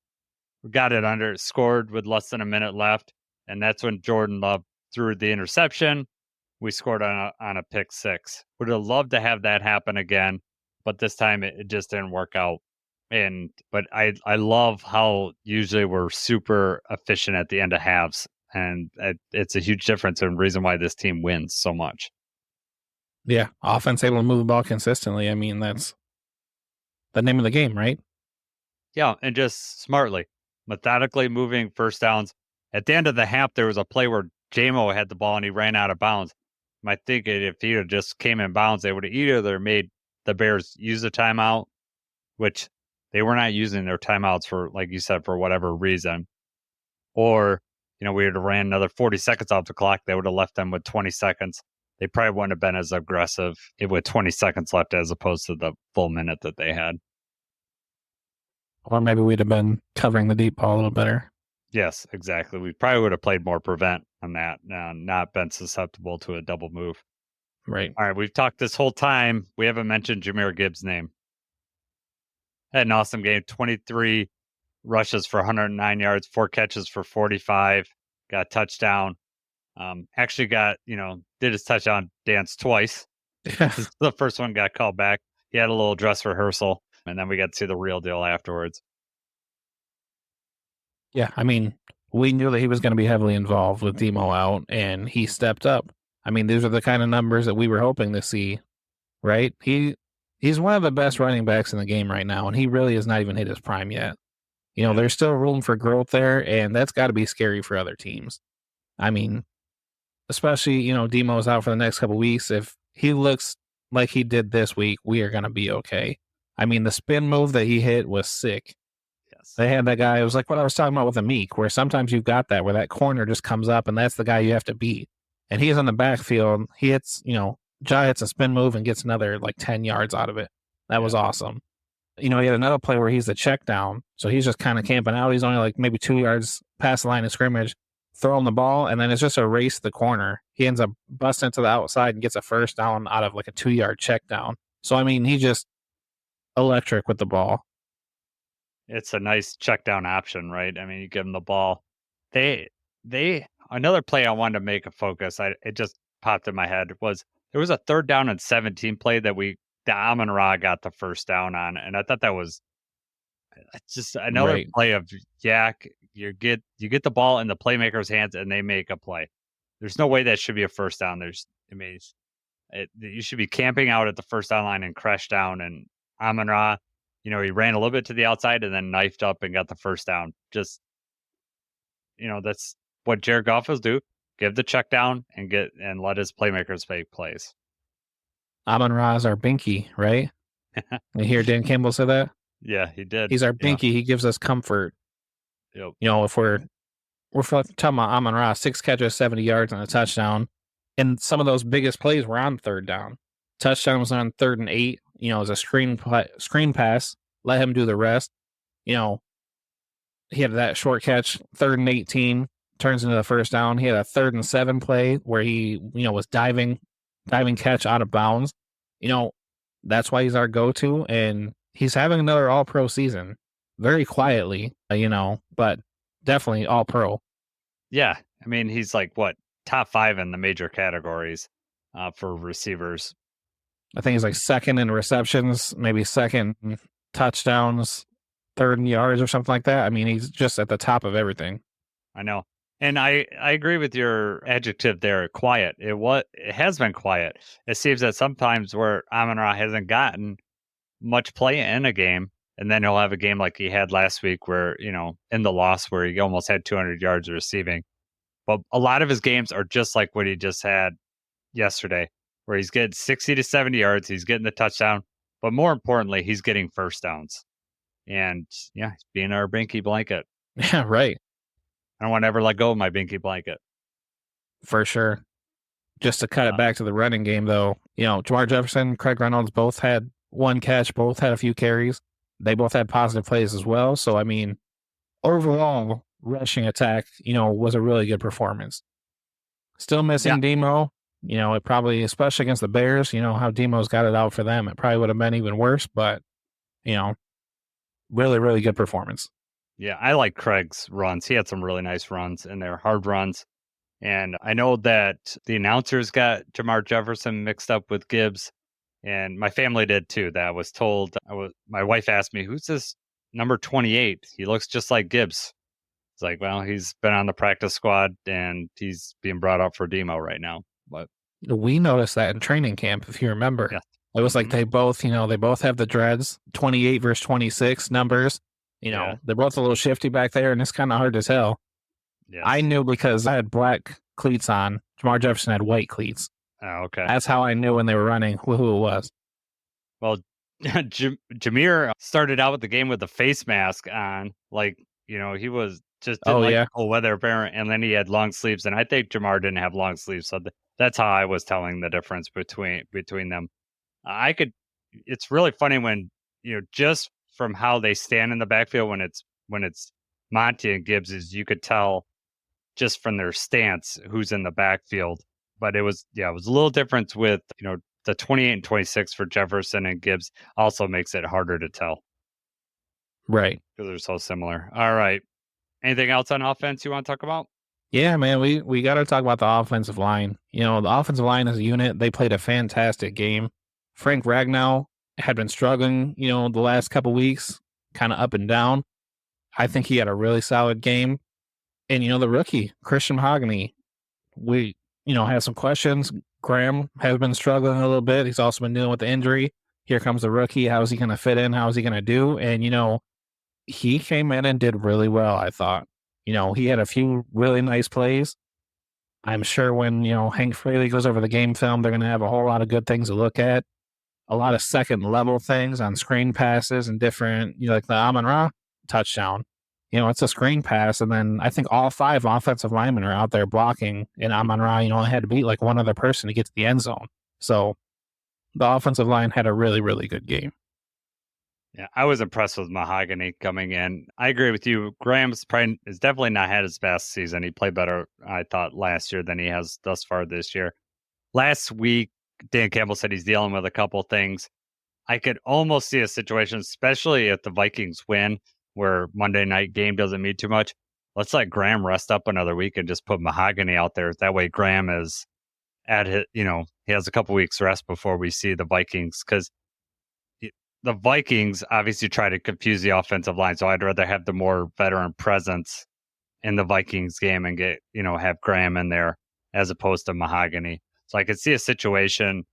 we got it under, scored with less than a minute left. And that's when Jordan Love threw the interception. We scored on a pick 6. Would have loved to have that happen again, but this time it just didn't work out. But I love how usually we're super efficient at the end of halves, and it's a huge difference and reason why this team wins so much. Yeah, offense able to move the ball consistently. I mean, that's the name of the game, right? Yeah, and just smartly, methodically moving first downs. At the end of the half, there was a play where Jamo had the ball and he ran out of bounds. I think if he had just came in bounds, they would have either made the Bears use a timeout, which they were not using their timeouts for, like you said, for whatever reason, or we would have ran another 40 seconds off the clock. They would have left them with 20 seconds. They probably wouldn't have been as aggressive with 20 seconds left as opposed to the full minute that they had. Or maybe we'd have been covering the deep ball a little better. Yes, exactly. We probably would have played more prevent on that, not been susceptible to a double move. Right. All right, we've talked this whole time. We haven't mentioned Jahmyr Gibbs' name. Had an awesome game. 23 rushes for 109 yards, 4 catches for 45. Got a touchdown. Actually did his touchdown dance twice. The first one got called back. He had a little dress rehearsal, and then we got to see the real deal afterwards. Yeah, I mean, we knew that he was going to be heavily involved with Demo out, and he stepped up. I mean, these are the kind of numbers that we were hoping to see, right? He's one of the best running backs in the game right now, and he really has not even hit his prime yet. There's still room for growth there, and that's got to be scary for other teams. I mean, especially, Demo's out for the next couple of weeks. If he looks like he did this week, we are going to be okay. I mean, the spin move that he hit was sick. Yes. They had that guy, it was like what I was talking about with the Meek, where sometimes you've got that, where that corner just comes up, and that's the guy you have to beat. And he is on the backfield. He hits, Jai hits a spin move and gets another 10 yards out of it. That was awesome. He had another play where he's the check down. So he's just kind of camping out. He's only maybe 2 yards past the line of scrimmage, throwing the ball, and then it's just a race to the corner. He ends up busting to the outside and gets a first down out of a 2-yard check down. So, I mean, he's just electric with the ball. It's a nice check down option, right? I mean, you give them the ball. Another play I wanted to make a focus, it just popped in my head, was there was a 3rd down and 17 play that the Amon-Ra got the first down on. And I thought that was just another play of Yak. You get the ball in the playmaker's hands and they make a play. There's no way that should be a first down. You should be camping out at the first down line and crash down. And Amon-Ra, he ran a little bit to the outside and then knifed up and got the first down. Just, that's what Jared Goff will do. Give the check down and let his playmakers make plays. Amon-Ra is our binky, right? You hear Dan Campbell say that? Yeah, he did. He's our binky. Yeah. He gives us comfort. Yep. If we're talking about Amon-Ra, 6 catches, 70 yards, and a touchdown. And some of those biggest plays were on 3rd down. Touchdown was on 3rd and 8. As a screen pass. Let him do the rest. He had that short catch, 3rd and 18, turns into the first down. He had a 3rd and 7 play where he, was diving catch out of bounds. That's why he's our go-to, and he's having another all-pro season. Very quietly, but definitely all pro. Yeah. I mean, he's like, what, top 5 in the major categories for receivers. I think he's like second in receptions, maybe second in touchdowns, third in yards or something like that. I mean, he's just at the top of everything. I know. And I agree with your adjective there, quiet. It has been quiet. It seems that sometimes where Amon-Ra hasn't gotten much play in a game, and then he'll have a game like he had last week where, in the loss where he almost had 200 yards receiving. But a lot of his games are just like what he just had yesterday, where he's getting 60 to 70 yards, he's getting the touchdown, but more importantly, he's getting first downs. And yeah, he's being our binky blanket. Yeah, right. I don't want to ever let go of my binky blanket. For sure. Just to cut it back to the running game, though, Jahmyr Jefferson, Craig Reynolds both had one catch, both had a few carries. They both had positive plays as well. So, I mean, overall, rushing attack, was a really good performance. Still missing Demo. It probably, especially against the Bears, how Demo's got it out for them. It probably would have been even worse, but, really, really good performance. Yeah, I like Craig's runs. He had some really nice runs, and they're hard runs. And I know that the announcers got Jahmyr Jefferson mixed up with Gibbs, and my family did too. That I was told. My wife asked me, "Who's this number 28? He looks just like Gibbs." It's like, well, he's been on the practice squad, and he's being brought up for demo right now. But we noticed that in training camp, if you remember. Yeah. It was like they both have the dreads, 28 versus 26 numbers. They're both a little shifty back there, and it's kind of hard to tell. Yes. I knew because I had black cleats on. Jahmyr Jefferson had white cleats. Oh, okay. That's how I knew when they were running who it was. Well, Jahmyr started out with the game with the face mask on. Like, he was just didn't cold weather apparent, and then he had long sleeves. And I think Jahmyr didn't have long sleeves, so that's how I was telling the difference between them. It's really funny when just from how they stand in the backfield when it's Monty and Gibbs, is you could tell just from their stance who's in the backfield. But it was a little different with the 28 and 26 for Jefferson and Gibbs also makes it harder to tell. Right. Because they're so similar. All right. Anything else on offense you want to talk about? Yeah, man, we got to talk about the offensive line. The offensive line as a unit, they played a fantastic game. Frank Ragnow had been struggling, the last couple weeks, kind of up and down. I think he had a really solid game. And, the rookie, Christian Mahogany, we, have some questions. Graham has been struggling a little bit. He's also been dealing with the injury. Here comes the rookie. How is he going to fit in? How is he going to do? And, he came in and did really well, I thought. He had a few really nice plays. I'm sure when, Hank Fraley goes over the game film, they're going to have a whole lot of good things to look at. A lot of second level things on screen passes and different, like the Amon-Ra touchdown. It's a screen pass. And then I think all 5 offensive linemen are out there blocking. And Amon-Ra, had to beat like one other person to get to the end zone. So the offensive line had a really, really good game. Yeah, I was impressed with Mahogany coming in. I agree with you. Graham's probably is definitely not had his best season. He played better, I thought, last year than he has thus far this year. Last week, Dan Campbell said he's dealing with a couple things. I could almost see a situation, especially if the Vikings win, where Monday night game doesn't mean too much. Let's let Graham rest up another week and just put Mahogany out there. That way Graham is at it, he has a couple weeks rest before we see the Vikings, because the Vikings obviously try to confuse the offensive line. So I'd rather have the more veteran presence in the Vikings game and get, have Graham in there as opposed to Mahogany. So I could see a situation.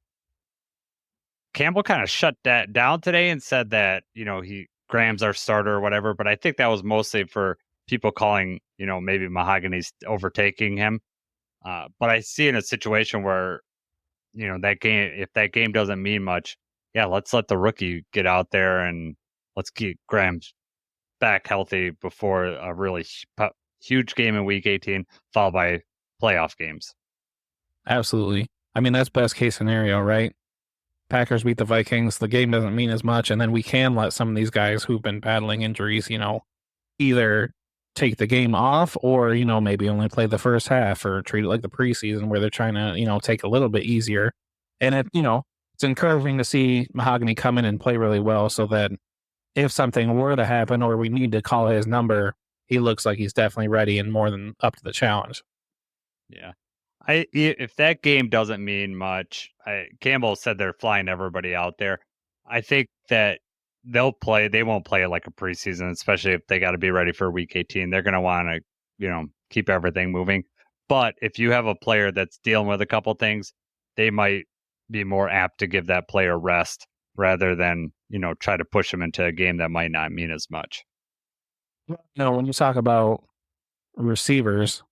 Campbell kind of shut that down today and said that, Graham's our starter or whatever. But I think that was mostly for people calling, maybe Mahogany's overtaking him. But I see in a situation where, if that game doesn't mean much, yeah, let's let the rookie get out there and let's keep Graham back healthy before a really huge game in Week 18, followed by playoff games. Absolutely. I mean, that's best case scenario, right? Packers beat the Vikings. The game doesn't mean as much. And then we can let some of these guys who've been battling injuries, either take the game off or, maybe only play the first half or treat it like the preseason where they're trying to, take a little bit easier. And it's encouraging to see Mahogany come in and play really well so that if something were to happen or we need to call his number, he looks like he's definitely ready and more than up to the challenge. Yeah. If that game doesn't mean much, Campbell said they're flying everybody out there. I think that they'll play. They won't play like a preseason, especially if they got to be ready for week 18. They're going to want to, keep everything moving. But if you have a player that's dealing with a couple things, they might be more apt to give that player rest rather than, try to push them into a game that might not mean as much. When you talk about receivers,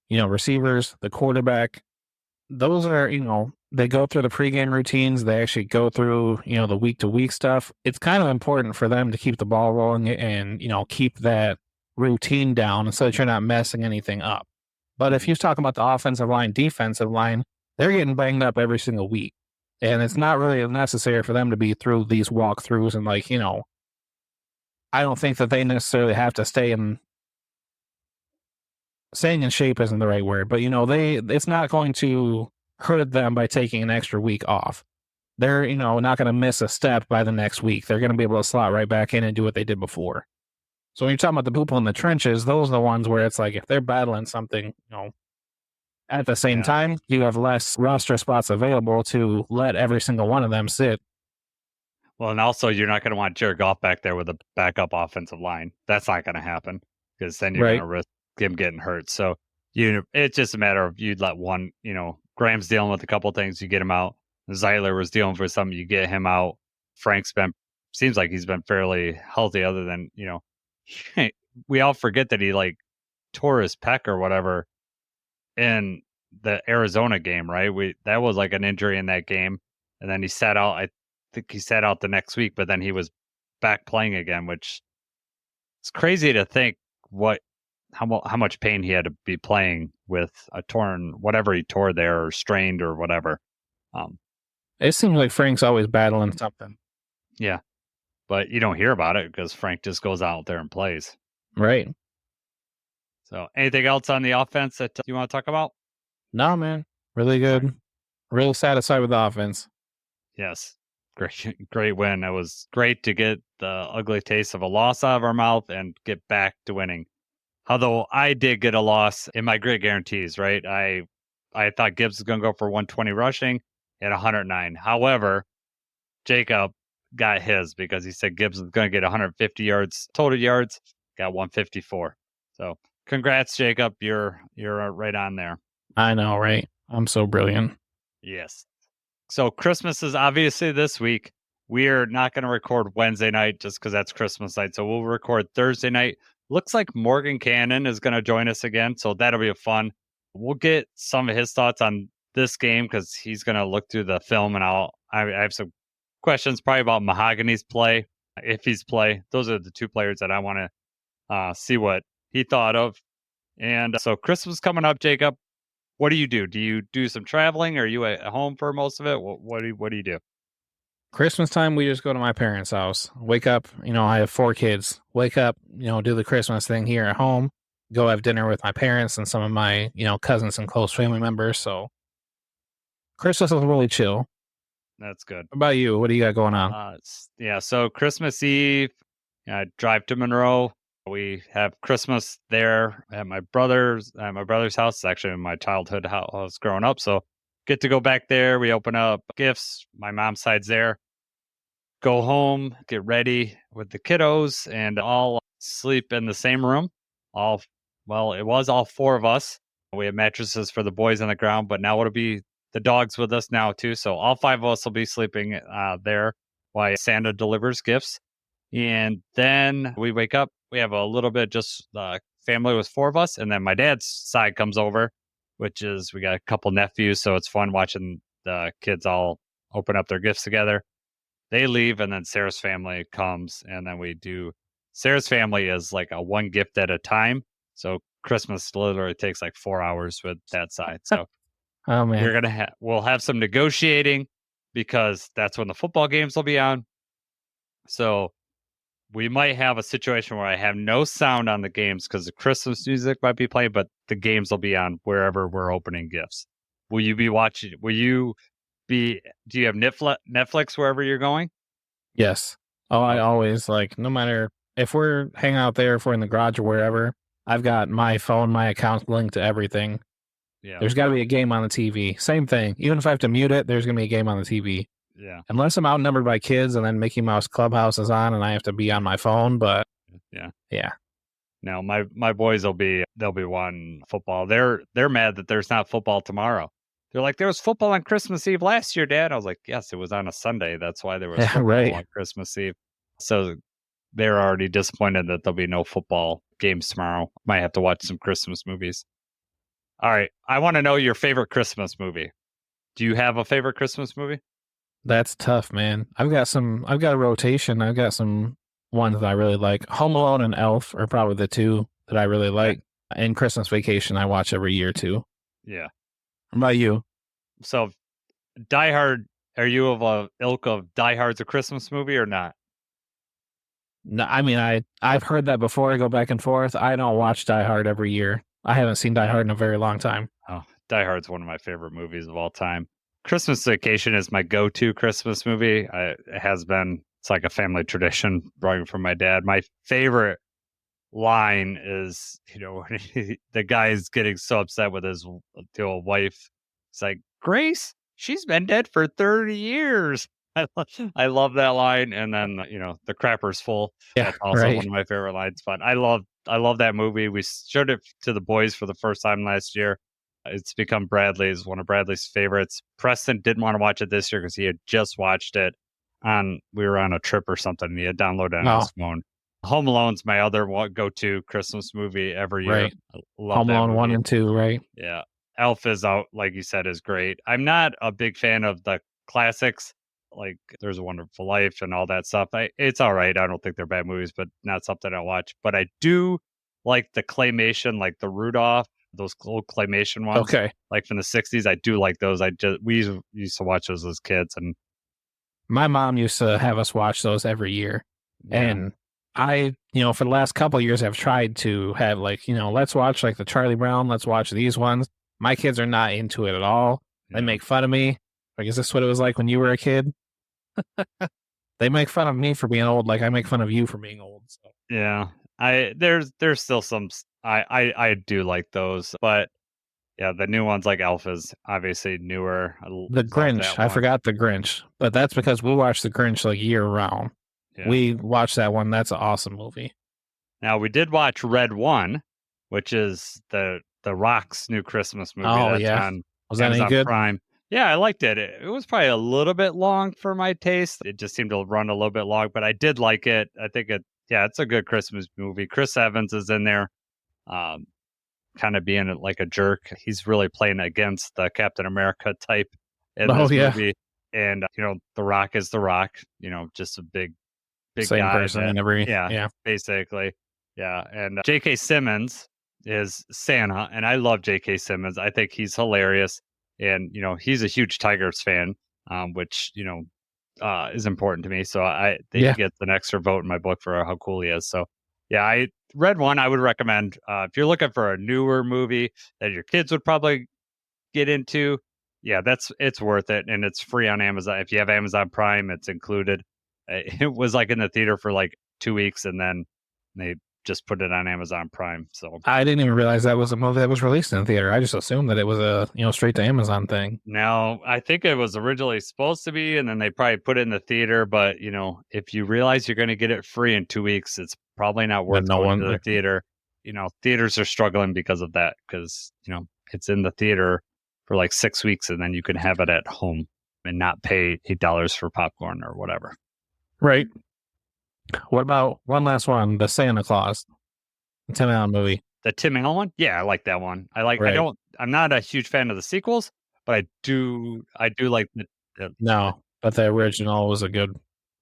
the quarterback, those are, they go through the pregame routines. They actually go through, the week to week stuff. It's kind of important for them to keep the ball rolling and, keep that routine down so that you're not messing anything up. But if you're talking about the offensive line, defensive line, they're getting banged up every single week. And it's not really necessary for them to be through these walkthroughs and I don't think that they necessarily have to staying in shape isn't the right word, but it's not going to hurt them by taking an extra week off. They're, not going to miss a step by the next week. They're going to be able to slot right back in and do what they did before. So when you're talking about the people in the trenches, those are the ones where it's like if they're battling something, at the same time, you have less roster spots available to let every single one of them sit. Well, and also you're not going to want Jared Goff back there with a backup offensive line. That's not going to happen because then you're going to risk him getting hurt. So it's just a matter of you'd let one. Graham's dealing with a couple things, you get him out. Zeiler was dealing with something, you get him out. Frank's seems like he's been fairly healthy, other than we all forget that he tore his pec or whatever in the Arizona game, right? That was like an injury in that game, and then he sat out. I think he sat out the next week, but then he was back playing again, which it's crazy to think how much pain he had to be playing with a torn whatever he tore there or strained or whatever. It seems like Frank's always battling something. Yeah, but you don't hear about it because Frank just goes out there and plays. Right. So, anything else on the offense that you want to talk about? No, man. Really good. Real satisfied with the offense. Yes. Great win. It was great to get the ugly taste of a loss out of our mouth and get back to winning. Although I did get a loss in my great guarantees, right? I thought Gibbs was going to go for 120 rushing at 109. However, Jacob got his because he said Gibbs was going to get 150 yards, total yards, got 154. So congrats, Jacob. You're right on there. I know, right? I'm so brilliant. Yes. So Christmas is obviously this week. We're not going to record Wednesday night just because that's Christmas night. So we'll record Thursday night. Looks like Morgan Cannon is going to join us again. So that'll be fun. We'll get some of his thoughts on this game because he's going to look through the film, and I have some questions probably about Mahogany's play, if he's play. Those are the two players that I want to see what he thought of. And so Christmas coming up, Jacob. What do you do? Do you do some traveling? Or are you at home for most of it? What do you do? Christmas time, we just go to my parents' house. Wake up, I have 4 kids. Wake up, do the Christmas thing here at home. Go have dinner with my parents and some of my, cousins and close family members. So Christmas is really chill. That's good. What about you? What do you got going on? So Christmas Eve, I drive to Monroe. We have Christmas there at my brother's house. It's actually my childhood house growing up. So get to go back there. We open up gifts. My mom's side's there. Go home, get ready with the kiddos, and all sleep in the same room. It was all 4 of us. We have mattresses for the boys on the ground, but now it'll be the dogs with us now too. So all 5 of us will be sleeping there while Santa delivers gifts. And then we wake up. We have a little bit just family with 4 of us. And then my dad's side comes over, which is we got a couple nephews. So it's fun watching the kids all open up their gifts together. They leave, and then Sarah's family comes. And then Sarah's family is like a 1 gift at a time. So Christmas literally takes like 4 hours with that side. So oh, man. We'll have some negotiating because that's when the football games will be on. So we might have a situation where I have no sound on the games because the Christmas music might be playing, but the games will be on wherever we're opening gifts. Will you be watching? Do you have Netflix wherever you're going? Yes. Oh, I always no matter if we're hanging out there, if we're in the garage or wherever, I've got my phone, my account linked to everything. Yeah. There's got to be a game on the TV. Same thing. Even if I have to mute it, there's going to be a game on the TV. Yeah. Unless I'm outnumbered by kids and then Mickey Mouse Clubhouse is on and I have to be on my phone. But yeah. Now my boys they'll be wanting football. They're mad that there's not football tomorrow. They're like, there was football on Christmas Eve last year, Dad. I was like, yes, it was on a Sunday. That's why there was football right. on Christmas Eve. So they're already disappointed that there'll be no football games tomorrow. Might have to watch some Christmas movies. All right. I want to know your favorite Christmas movie. Do you have a favorite Christmas movie? That's tough, man. I've got a rotation. I've got some ones that I really like. Home Alone and Elf are probably the two that I really like. And Christmas Vacation I watch every year too. Yeah. What about you? So Die Hard, are you of a ilk of Die Hard's a Christmas movie or not? No, I mean, I've heard that before. I go back and forth. I don't watch Die Hard every year. I haven't seen Die Hard in a very long time. Oh, Die Hard's one of my favorite movies of all time. Christmas Vacation is my go-to Christmas movie. It has been. It's like a family tradition, brought from my dad. My favorite line is, when the guy's getting so upset with his old wife. It's like, Grace, she's been dead for 30 years. I love that line. And then, the crapper's full. Yeah, that's also right. one of my favorite lines. But I love that movie. We showed it to the boys for the first time last year. It's become Bradley's, one of Bradley's favorites. Preston didn't want to watch it this year because he had just watched it we were on a trip or something. And he had downloaded it on his phone. Home Alone's my other go-to Christmas movie every year. Right. I love Home that Alone movie. 1 and 2, right? Yeah. Elf is out, like you said, is great. I'm not a big fan of the classics, like There's a Wonderful Life and all that stuff. It's all right. I don't think they're bad movies, but not something I watch. But I do like the claymation, like the Rudolph, those old claymation ones. Okay. Like from the 60s. I do like those. We used to watch those as kids. And my mom used to have us watch those every year. yeah. And I, for the last couple of years, I've tried to have let's watch like the Charlie Brown, let's watch these ones. My kids are not into it at all. They make fun of me. Like, is this what it was like when you were a kid? They make fun of me for being old, like I make fun of you for being old. So. Yeah. There's still some, I do like those, but yeah, the new ones like Elf is obviously newer. The Grinch, I forgot the Grinch, but that's because we watch the Grinch like year round. Yeah. We watched that one. That's an awesome movie. Now we did watch Red One, which is the Rock's new Christmas movie. Oh, that's yeah. on Was that any good? Prime. Yeah, I liked it. It was probably a little bit long for my taste. It just seemed to run a little bit long, but I did like it. I think it's a good Christmas movie. Chris Evans is in there, kind of being like a jerk. He's really playing against the Captain America type in this movie. And, The Rock is The Rock, just a big same guy. Person in every, basically. Yeah. And J.K. Simmons is Santa, and I love J.K. Simmons. I think he's hilarious. And, he's a huge Tigers fan, which, is important to me. So I think he gets an extra vote in my book for how cool he is. So, yeah, Red One, I would recommend. If you're looking for a newer movie that your kids would probably get into, yeah, it's worth it. And it's free on Amazon. If you have Amazon Prime, it's included. It was like in the theater for like 2 weeks, and then they just put it on Amazon Prime. So I didn't even realize that was a movie that was released in the theater. I just assumed that it was a straight to Amazon thing. No, I think it was originally supposed to be, and then they probably put it in the theater. But if you realize you're going to get it free in 2 weeks, it's probably not worth going to the theater. Theaters are struggling because of that, because it's in the theater for like 6 weeks, and then you can have it at home and not pay $8 for popcorn or whatever. Right. What about one last one? The Santa Claus, the Tim Allen movie. The Tim Allen one? Yeah, I like that one. I'm not a huge fan of the sequels, but I do like the No, but the original was a good.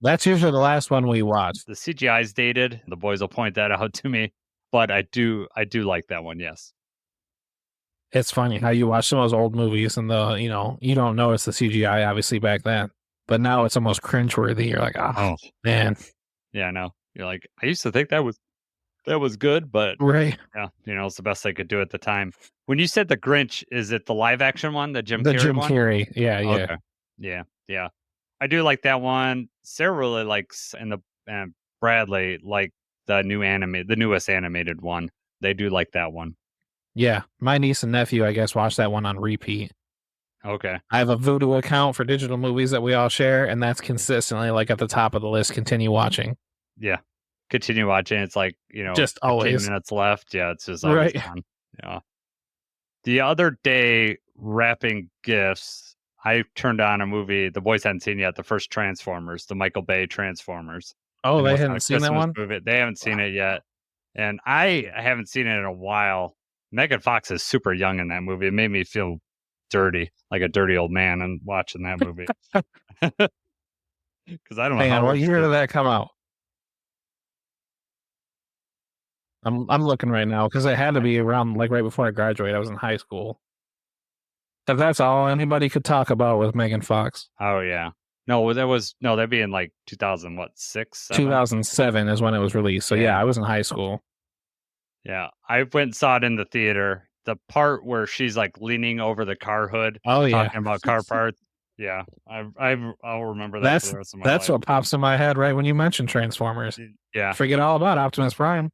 That's usually the last one we watch. The CGI is dated. The boys will point that out to me, but I do like that one. Yes. It's funny how you watch some of those old movies and you don't notice the CGI obviously back then, but now it's almost cringeworthy. You're like, oh man. Yeah, I know. You're like, I used to think that was good, but right. Yeah, it's the best they could do at the time. When you said the Grinch, is it the live action one, the Jim Carrey? Yeah, yeah. Okay. Yeah. I do like that one. Sarah really likes, and Bradley like the newest animated one. They do like that one. Yeah, my niece and nephew, I guess, watch that one on repeat. Okay. I have a Voodoo account for digital movies that we all share, and that's consistently like at the top of the list. Continue watching. Yeah. Continue watching. It's like, Just 15 always. minutes left. Yeah, it's just always Right. on. Yeah. The other day, wrapping gifts, I turned on a movie the boys hadn't seen yet, the first Transformers, the Michael Bay Transformers. Oh, And it they was hadn't a seen that Christmas one? movie. They haven't seen it yet. And I haven't seen it in a while. Megan Fox is super young in that movie. It made me feel dirty, like a dirty old man, and watching that movie. Because I don't know Hang how on, what old she year is. did that come out? I'm looking right now because it had to be around like right before I graduated. I was in high school. If that's all anybody could talk about with Megan Fox. Oh yeah. No, that'd be in like 2006, 7? 2007 is when it was released. So yeah, I was in high school. Yeah, I went and saw it in the theater. The part where she's like leaning over the car hood, Oh yeah, talking about car parts. Yeah, I'll remember that for the rest of my that's life. what pops in my head right when you mentioned Transformers. Yeah, Forget all about Optimus Prime.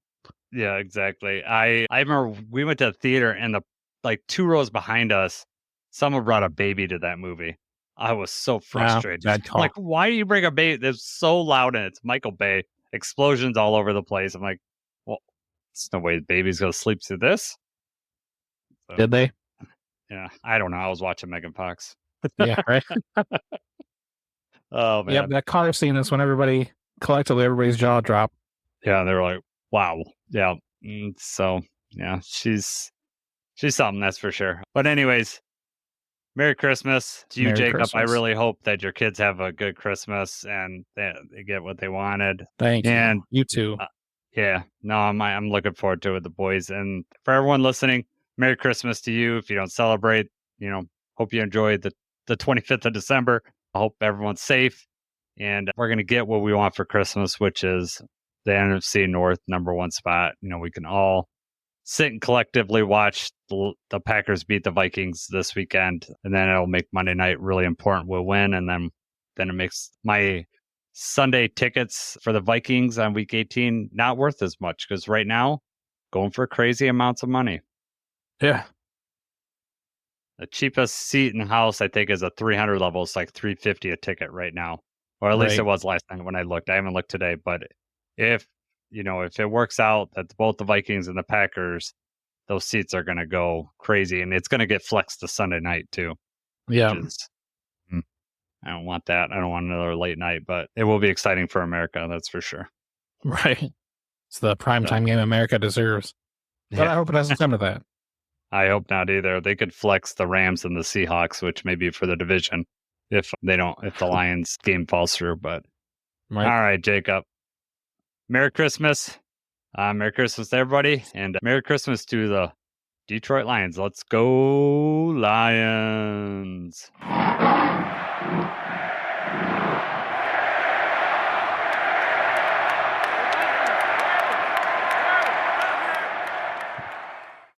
yeah, exactly. I remember we went to the theater and the like 2 rows behind us, someone brought a baby to that movie. I was so frustrated. bad call. Like, why do you bring a baby? It's so loud and it's Michael Bay. Explosions all over the place. I'm like, well, there's no way the baby's gonna sleep through this. So, Did they? yeah, I don't know. I was watching Megan Fox. Yeah, right. Oh man. Yep, that car scene is when everybody's jaw dropped. Yeah, they were like, wow. Yeah. So yeah, she's something, that's for sure. But anyways, Merry Christmas to you, Merry Jacob. I Christmas. really hope that your kids have a good Christmas and they get what they wanted. Thank And you. You too. Yeah, no, I'm looking forward to it with the boys. And for everyone listening, Merry Christmas to you. If you don't celebrate, hope you enjoy the 25th of December. I hope everyone's safe. And we're going to get what we want for Christmas, which is the NFC North #1 spot. We can all sit and collectively watch the Packers beat the Vikings this weekend. And then it'll make Monday night really important. We'll win. And then it makes my Sunday tickets for the Vikings on week 18 not worth as much because right now going for crazy amounts of money. Yeah. The cheapest seat in the house, I think, is a 300 level. It's like $350 a ticket right now, or at least it was last time when I looked. I haven't looked today, but if it works out that both the Vikings and the Packers, those seats are going to go crazy, and it's going to get flexed to Sunday night too. Yeah. I don't want that. I don't want another late night, but it will be exciting for America. That's for sure. Right. It's the primetime game America deserves. But I hope it doesn't come to that. I hope not either. They could flex the Rams and the Seahawks, which may be for the division if the Lions game falls through. But Right. all right, Jacob. Merry Christmas. Merry Christmas to everybody. And Merry Christmas to the Detroit Lions. Let's go, Lions.